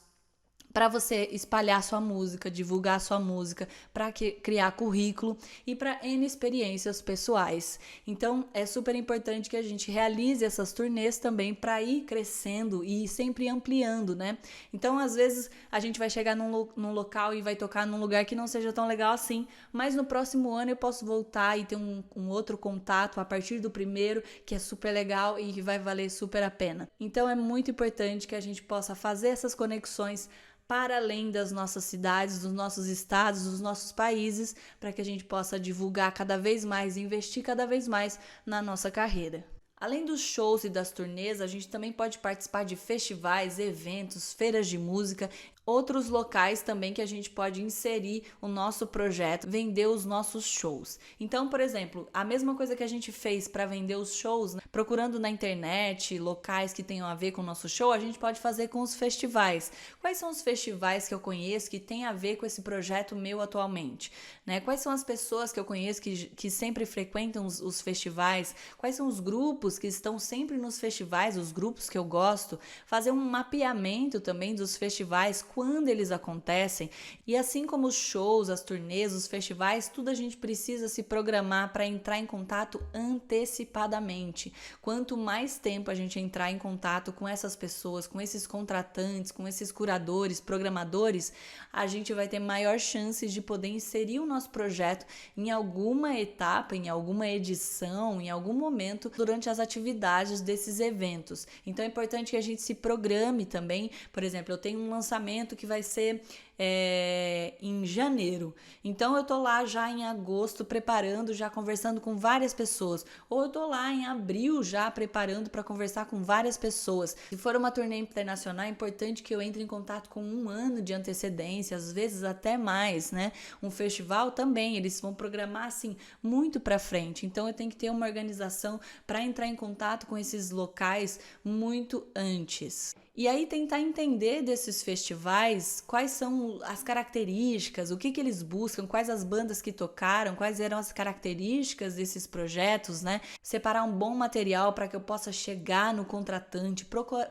para você espalhar sua música, divulgar sua música, para criar currículo e para N experiências pessoais. Então, é super importante que a gente realize essas turnês também para ir crescendo e sempre ampliando, né? Então, às vezes, a gente vai chegar num local e vai tocar num lugar que não seja tão legal assim, mas no próximo ano eu posso voltar e ter um outro contato a partir do primeiro, que é super legal e que vai valer super a pena. Então, é muito importante que a gente possa fazer essas conexões para além das nossas cidades, dos nossos estados, dos nossos países, para que a gente possa divulgar cada vez mais e investir cada vez mais na nossa carreira. Além dos shows e das turnês, a gente também pode participar de festivais, eventos, feiras de música, outros locais também que a gente pode inserir o nosso projeto, vender os nossos shows. Então, por exemplo, a mesma coisa que a gente fez para vender os shows, né, procurando na internet locais que tenham a ver com o nosso show, a gente pode fazer com os festivais. Quais são os festivais que eu conheço que têm a ver com esse projeto meu atualmente? Né? Quais são as pessoas que eu conheço que sempre frequentam os festivais? Quais são os grupos que estão sempre nos festivais, os grupos que eu gosto? Fazer um mapeamento também dos festivais, quando eles acontecem, e assim como os shows, as turnês, os festivais, tudo a gente precisa se programar para entrar em contato antecipadamente. Quanto mais tempo a gente entrar em contato com essas pessoas, com esses contratantes, com esses curadores, programadores, a gente vai ter maior chance de poder inserir o nosso projeto em alguma etapa, em alguma edição, em algum momento durante as atividades desses eventos. Então é importante que a gente se programe também. Por exemplo, eu tenho um lançamento que vai ser em janeiro. Então eu tô lá já em agosto preparando, já conversando com várias pessoas. Ou eu tô lá em abril já preparando para conversar com várias pessoas. Se for uma turnê internacional, é importante que eu entre em contato com 1 ano de antecedência, às vezes até mais, né? Um festival também, eles vão programar assim muito para frente. Então eu tenho que ter uma organização para entrar em contato com esses locais muito antes. E aí tentar entender desses festivais quais são as características, o que eles buscam, quais as bandas que tocaram, quais eram as características desses projetos, né? Separar um bom material para que eu possa chegar no contratante,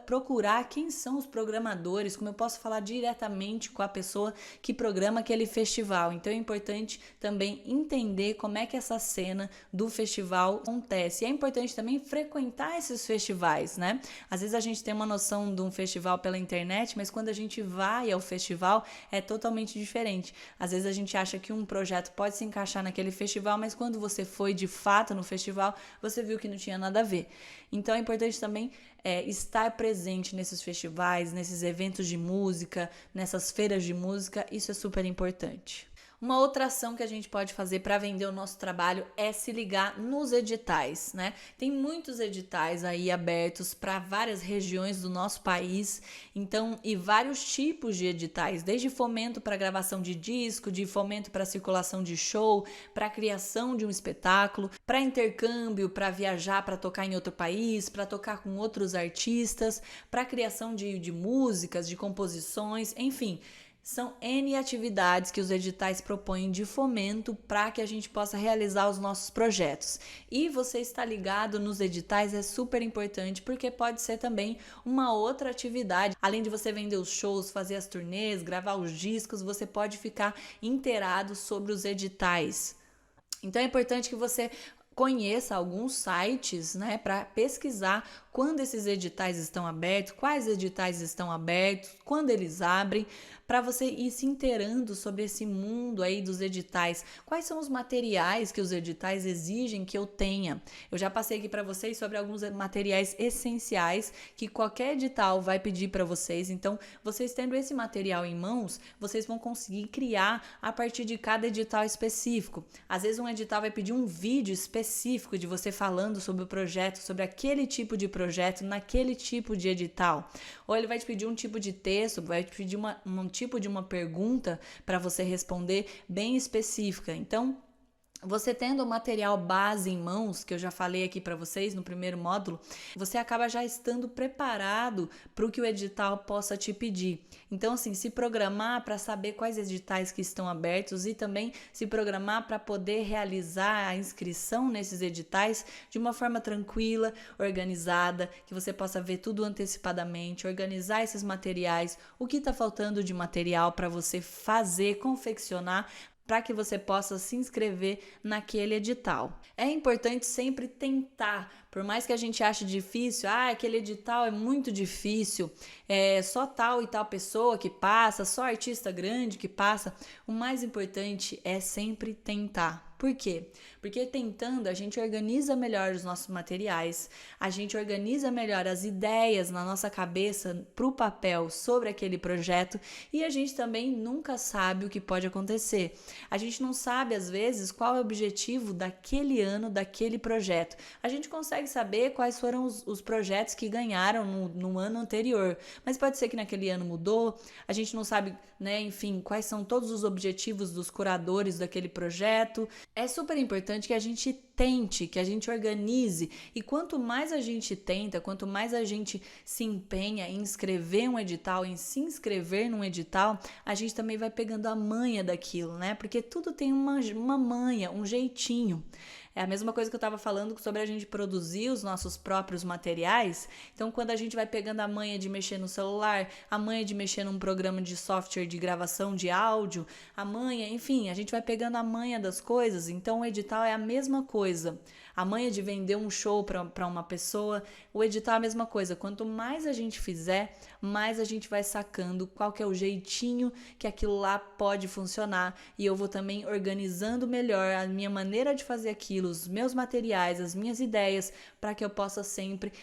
procurar quem são os programadores, como eu posso falar diretamente com a pessoa que programa aquele festival. Então é importante também entender como é que essa cena do festival acontece. E é importante também frequentar esses festivais, né? Às vezes a gente tem uma noção de um festival pela internet, mas quando a gente vai ao festival é totalmente diferente. Às vezes a gente acha que um projeto pode se encaixar naquele festival, mas quando você foi de fato no festival, você viu que não tinha nada a ver. Então é importante também estar presente nesses festivais, nesses eventos de música, nessas feiras de música, isso é super importante. Uma outra ação que a gente pode fazer para vender o nosso trabalho é se ligar nos editais, né? Tem muitos editais aí abertos para várias regiões do nosso país, então, e vários tipos de editais, desde fomento para gravação de disco, de fomento para circulação de show, para criação de um espetáculo, para intercâmbio, para viajar, para tocar em outro país, para tocar com outros artistas, para criação de músicas, de composições, enfim. São N atividades que os editais propõem de fomento para que a gente possa realizar os nossos projetos. E você estar ligado nos editais é super importante, porque pode ser também uma outra atividade. Além de você vender os shows, fazer as turnês, gravar os discos, você pode ficar inteirado sobre os editais. Então é importante que você conheça alguns sites, né, para pesquisar quando esses editais estão abertos, quais editais estão abertos, quando eles abrem, para você ir se inteirando sobre esse mundo aí dos editais. Quais são os materiais que os editais exigem que eu tenha? Eu já passei aqui para vocês sobre alguns materiais essenciais que qualquer edital vai pedir para vocês. Então, vocês tendo esse material em mãos, vocês vão conseguir criar a partir de cada edital específico. Às vezes um edital vai pedir um vídeo específico de você falando sobre o projeto, sobre aquele tipo de projeto, naquele tipo de edital. Ou ele vai te pedir um tipo de texto, vai te pedir um tipo de uma pergunta para você responder bem específica. Então, você tendo o material base em mãos, que eu já falei aqui para vocês no primeiro módulo, você acaba já estando preparado para o que o edital possa te pedir. Então, assim, se programar para saber quais editais que estão abertos e também se programar para poder realizar a inscrição nesses editais de uma forma tranquila, organizada, que você possa ver tudo antecipadamente, organizar esses materiais, o que está faltando de material para você fazer, confeccionar, para que você possa se inscrever naquele edital. É importante sempre tentar, por mais que a gente ache difícil, aquele edital é muito difícil, é só tal e tal pessoa que passa, só artista grande que passa. O mais importante é sempre tentar. Por quê? Porque tentando a gente organiza melhor os nossos materiais, a gente organiza melhor as ideias na nossa cabeça para o papel sobre aquele projeto e a gente também nunca sabe o que pode acontecer. A gente não sabe, às vezes, qual é o objetivo daquele ano, daquele projeto. A gente consegue saber quais foram os projetos que ganharam no ano anterior, mas pode ser que naquele ano mudou, a gente não sabe, né, enfim, quais são todos os objetivos dos curadores daquele projeto. É super importante que a gente tente, que a gente organize, e quanto mais a gente tenta, quanto mais a gente se empenha em escrever um edital, em se inscrever num edital, a gente também vai pegando a manha daquilo, né? Porque tudo tem uma manha, um jeitinho. É a mesma coisa que eu estava falando sobre a gente produzir os nossos próprios materiais. Então, quando a gente vai pegando a manha de mexer no celular, a manha de mexer num programa de software de gravação de áudio, a manha, enfim, a gente vai pegando a manha das coisas. Então, o edital é a mesma coisa. A manha de vender um show para uma pessoa, o edital é a mesma coisa. Quanto mais a gente fizer, mais a gente vai sacando qual que é o jeitinho que aquilo lá pode funcionar. E eu vou também organizando melhor a minha maneira de fazer aquilo, os meus materiais, as minhas ideias, para que eu possa sempre,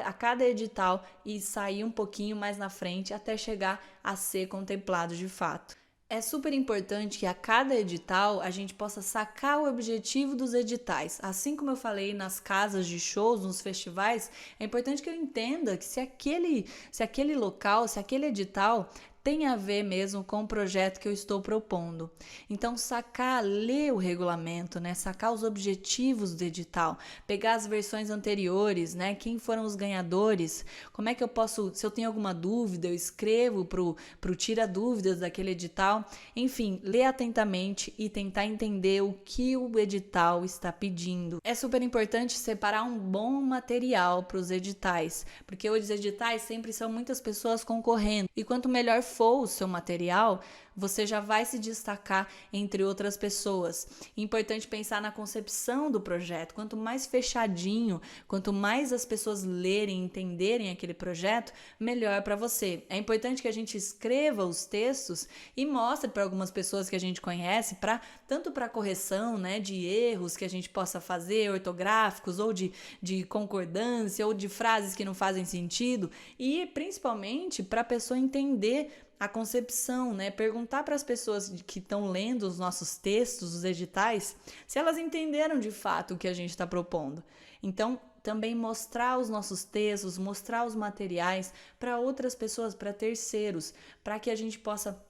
a cada edital, e sair um pouquinho mais na frente até chegar a ser contemplado de fato. É super importante que a cada edital a gente possa sacar o objetivo dos editais. Assim como eu falei nas casas de shows, nos festivais, é importante que eu entenda que se aquele local, se aquele edital tem a ver mesmo com o projeto que eu estou propondo. Então, sacar, ler o regulamento, né? Sacar os objetivos do edital, pegar as versões anteriores, né? Quem foram os ganhadores, como é que eu posso, se eu tenho alguma dúvida, eu escrevo pro tira dúvidas daquele edital. Enfim, ler atentamente e tentar entender o que o edital está pedindo. É super importante separar um bom material para os editais, porque os editais sempre são muitas pessoas concorrendo, e quanto melhor for o seu material, você já vai se destacar entre outras pessoas. É importante pensar na concepção do projeto. Quanto mais fechadinho, quanto mais as pessoas lerem, entenderem aquele projeto, melhor para você. É importante que a gente escreva os textos e mostre para algumas pessoas que a gente conhece, tanto para correção, né, de erros que a gente possa fazer, ortográficos, ou de concordância, ou de frases que não fazem sentido, e principalmente para a pessoa entender a concepção, né? Perguntar para as pessoas que estão lendo os nossos textos, os editais, se elas entenderam de fato o que a gente está propondo. Então, também mostrar os nossos textos, mostrar os materiais para outras pessoas, para terceiros, para que a gente possa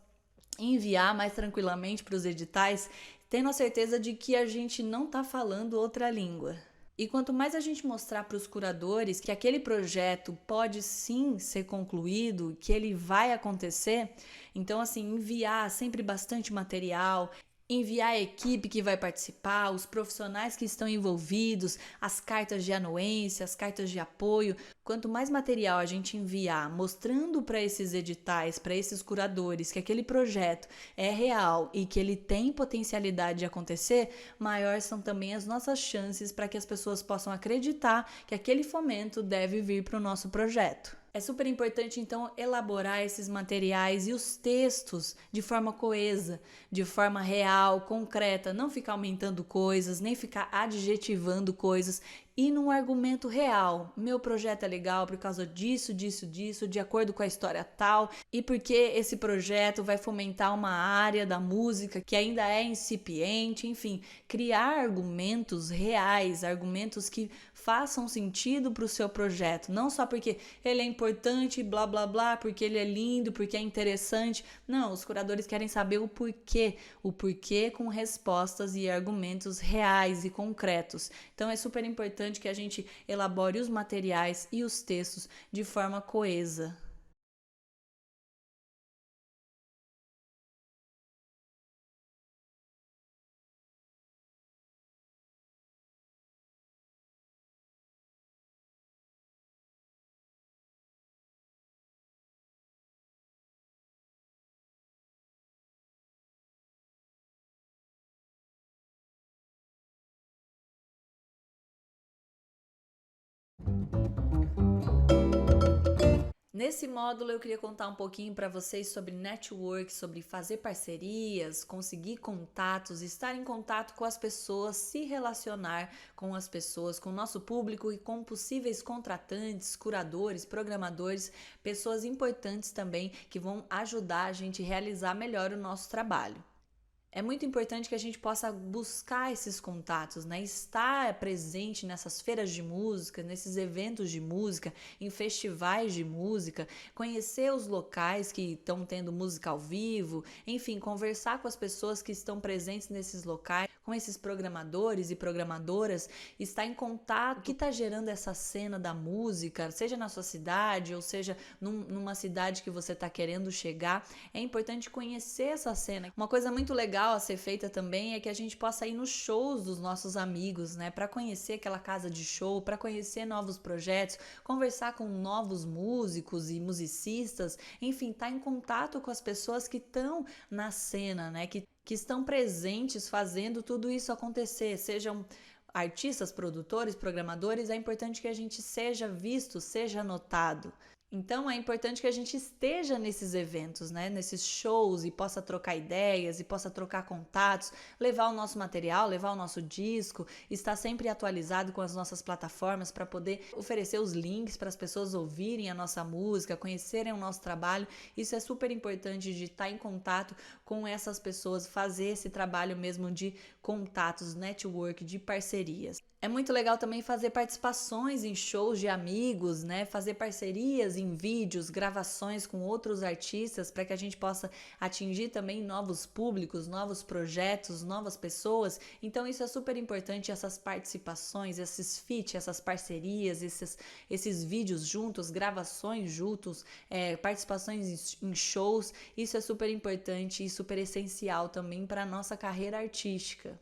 enviar mais tranquilamente para os editais, tendo a certeza de que a gente não está falando outra língua. E quanto mais a gente mostrar para os curadores que aquele projeto pode sim ser concluído, que ele vai acontecer, então assim, enviar sempre bastante material, enviar a equipe que vai participar, os profissionais que estão envolvidos, as cartas de anuência, as cartas de apoio. Quanto mais material a gente enviar, mostrando para esses editais, para esses curadores, que aquele projeto é real e que ele tem potencialidade de acontecer, maiores são também as nossas chances para que as pessoas possam acreditar que aquele fomento deve vir para o nosso projeto. É super importante, então, elaborar esses materiais e os textos de forma coesa, de forma real, concreta, não ficar aumentando coisas, nem ficar adjetivando coisas, e num argumento real. Meu projeto é legal por causa disso, disso, disso, de acordo com a história tal, e porque esse projeto vai fomentar uma área da música que ainda é incipiente, enfim, criar argumentos reais, argumentos que façam sentido para o seu projeto, não só porque ele é importante, blá blá blá, porque ele é lindo, porque é interessante. Não, os curadores querem saber o porquê com respostas e argumentos reais e concretos. Então é super importante que a gente elabore os materiais e os textos de forma coesa. Nesse módulo eu queria contar um pouquinho para vocês sobre network, sobre fazer parcerias, conseguir contatos, estar em contato com as pessoas, se relacionar com as pessoas, com o nosso público e com possíveis contratantes, curadores, programadores, pessoas importantes também que vão ajudar a gente a realizar melhor o nosso trabalho. É muito importante que a gente possa buscar esses contatos, né? Estar presente nessas feiras de música, nesses eventos de música, em festivais de música, conhecer os locais que estão tendo música ao vivo, enfim, conversar com as pessoas que estão presentes nesses locais, com esses programadores e programadoras, estar em contato, o que está gerando essa cena da música, seja na sua cidade ou seja numa cidade que você está querendo chegar. É importante conhecer essa cena. Uma coisa muito legal a ser feita também é que a gente possa ir nos shows dos nossos amigos, né, para conhecer aquela casa de show, para conhecer novos projetos, conversar com novos músicos e musicistas, enfim, estar em contato com as pessoas que estão na cena, né, que estão presentes fazendo tudo isso acontecer, sejam artistas, produtores, programadores. É importante que a gente seja visto, seja notado. Então é importante que a gente esteja nesses eventos, né? Nesses shows e possa trocar ideias e possa trocar contatos, levar o nosso material, levar o nosso disco, estar sempre atualizado com as nossas plataformas para poder oferecer os links para as pessoas ouvirem a nossa música, conhecerem o nosso trabalho. Isso é super importante de estar em contato com essas pessoas, fazer esse trabalho mesmo de contatos, network, de parcerias. É muito legal também fazer participações em shows de amigos, né? Fazer parcerias em vídeos, gravações com outros artistas para que a gente possa atingir também novos públicos, novos projetos, novas pessoas. Então isso é super importante, essas participações, esses feats, essas parcerias, esses vídeos juntos, gravações juntos, participações em shows. Isso é super importante e super essencial também para a nossa carreira artística.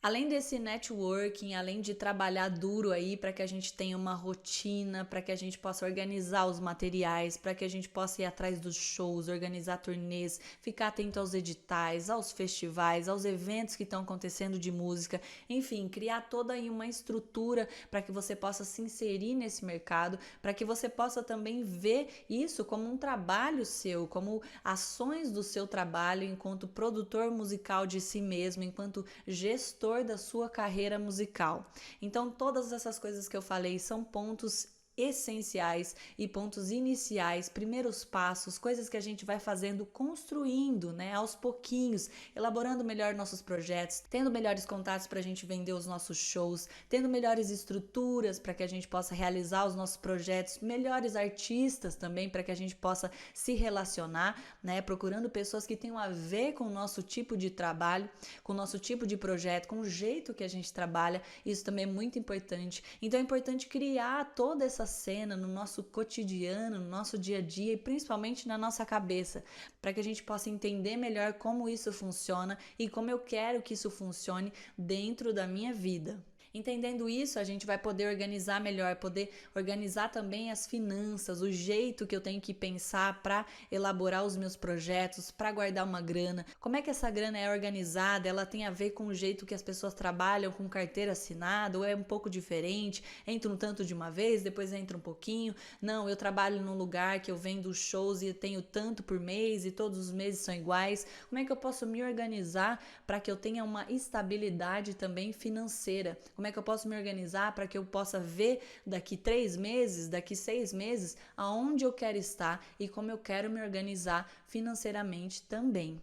Além desse networking, além de trabalhar duro aí para que a gente tenha uma rotina, para que a gente possa organizar os materiais, para que a gente possa ir atrás dos shows, organizar turnês, ficar atento aos editais, aos festivais, aos eventos que estão acontecendo de música, enfim, criar toda aí uma estrutura para que você possa se inserir nesse mercado, para que você possa também ver isso como um trabalho seu, como ações do seu trabalho enquanto produtor musical de si mesmo, enquanto gestor da sua carreira musical. Então, todas essas coisas que eu falei são pontos essenciais e pontos iniciais, primeiros passos, coisas que a gente vai fazendo, construindo, né, aos pouquinhos, elaborando melhor nossos projetos, tendo melhores contatos para a gente vender os nossos shows, tendo melhores estruturas para que a gente possa realizar os nossos projetos, melhores artistas também para que a gente possa se relacionar, né, procurando pessoas que tenham a ver com o nosso tipo de trabalho, com o nosso tipo de projeto, com o jeito que a gente trabalha. Isso também é muito importante. Então é importante criar toda essa cena no nosso cotidiano, no nosso dia a dia e principalmente na nossa cabeça, para que a gente possa entender melhor como isso funciona e como eu quero que isso funcione dentro da minha vida. Entendendo isso, a gente vai poder organizar melhor, poder organizar também as finanças, o jeito que eu tenho que pensar para elaborar os meus projetos, para guardar uma grana. Como é que essa grana é organizada? Ela tem a ver com o jeito que as pessoas trabalham com carteira assinada ou é um pouco diferente? Entra um tanto de uma vez, depois entra um pouquinho. Não, eu trabalho num lugar que eu vendo shows e tenho tanto por mês e todos os meses são iguais. Como é que eu posso me organizar para que eu tenha uma estabilidade também financeira? Como é que eu posso me organizar para que eu possa ver daqui 3 meses, daqui 6 meses, aonde eu quero estar e como eu quero me organizar financeiramente também.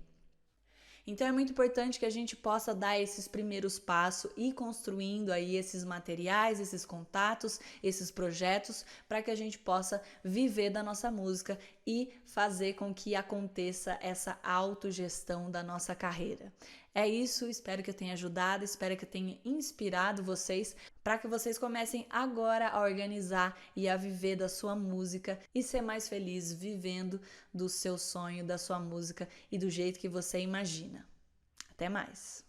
Então é muito importante que a gente possa dar esses primeiros passos e construindo aí esses materiais, esses contatos, esses projetos para que a gente possa viver da nossa música e fazer com que aconteça essa autogestão da nossa carreira. É isso, espero que eu tenha ajudado, espero que eu tenha inspirado vocês para que vocês comecem agora a organizar e a viver da sua música e ser mais feliz vivendo do seu sonho, da sua música e do jeito que você imagina. Até mais!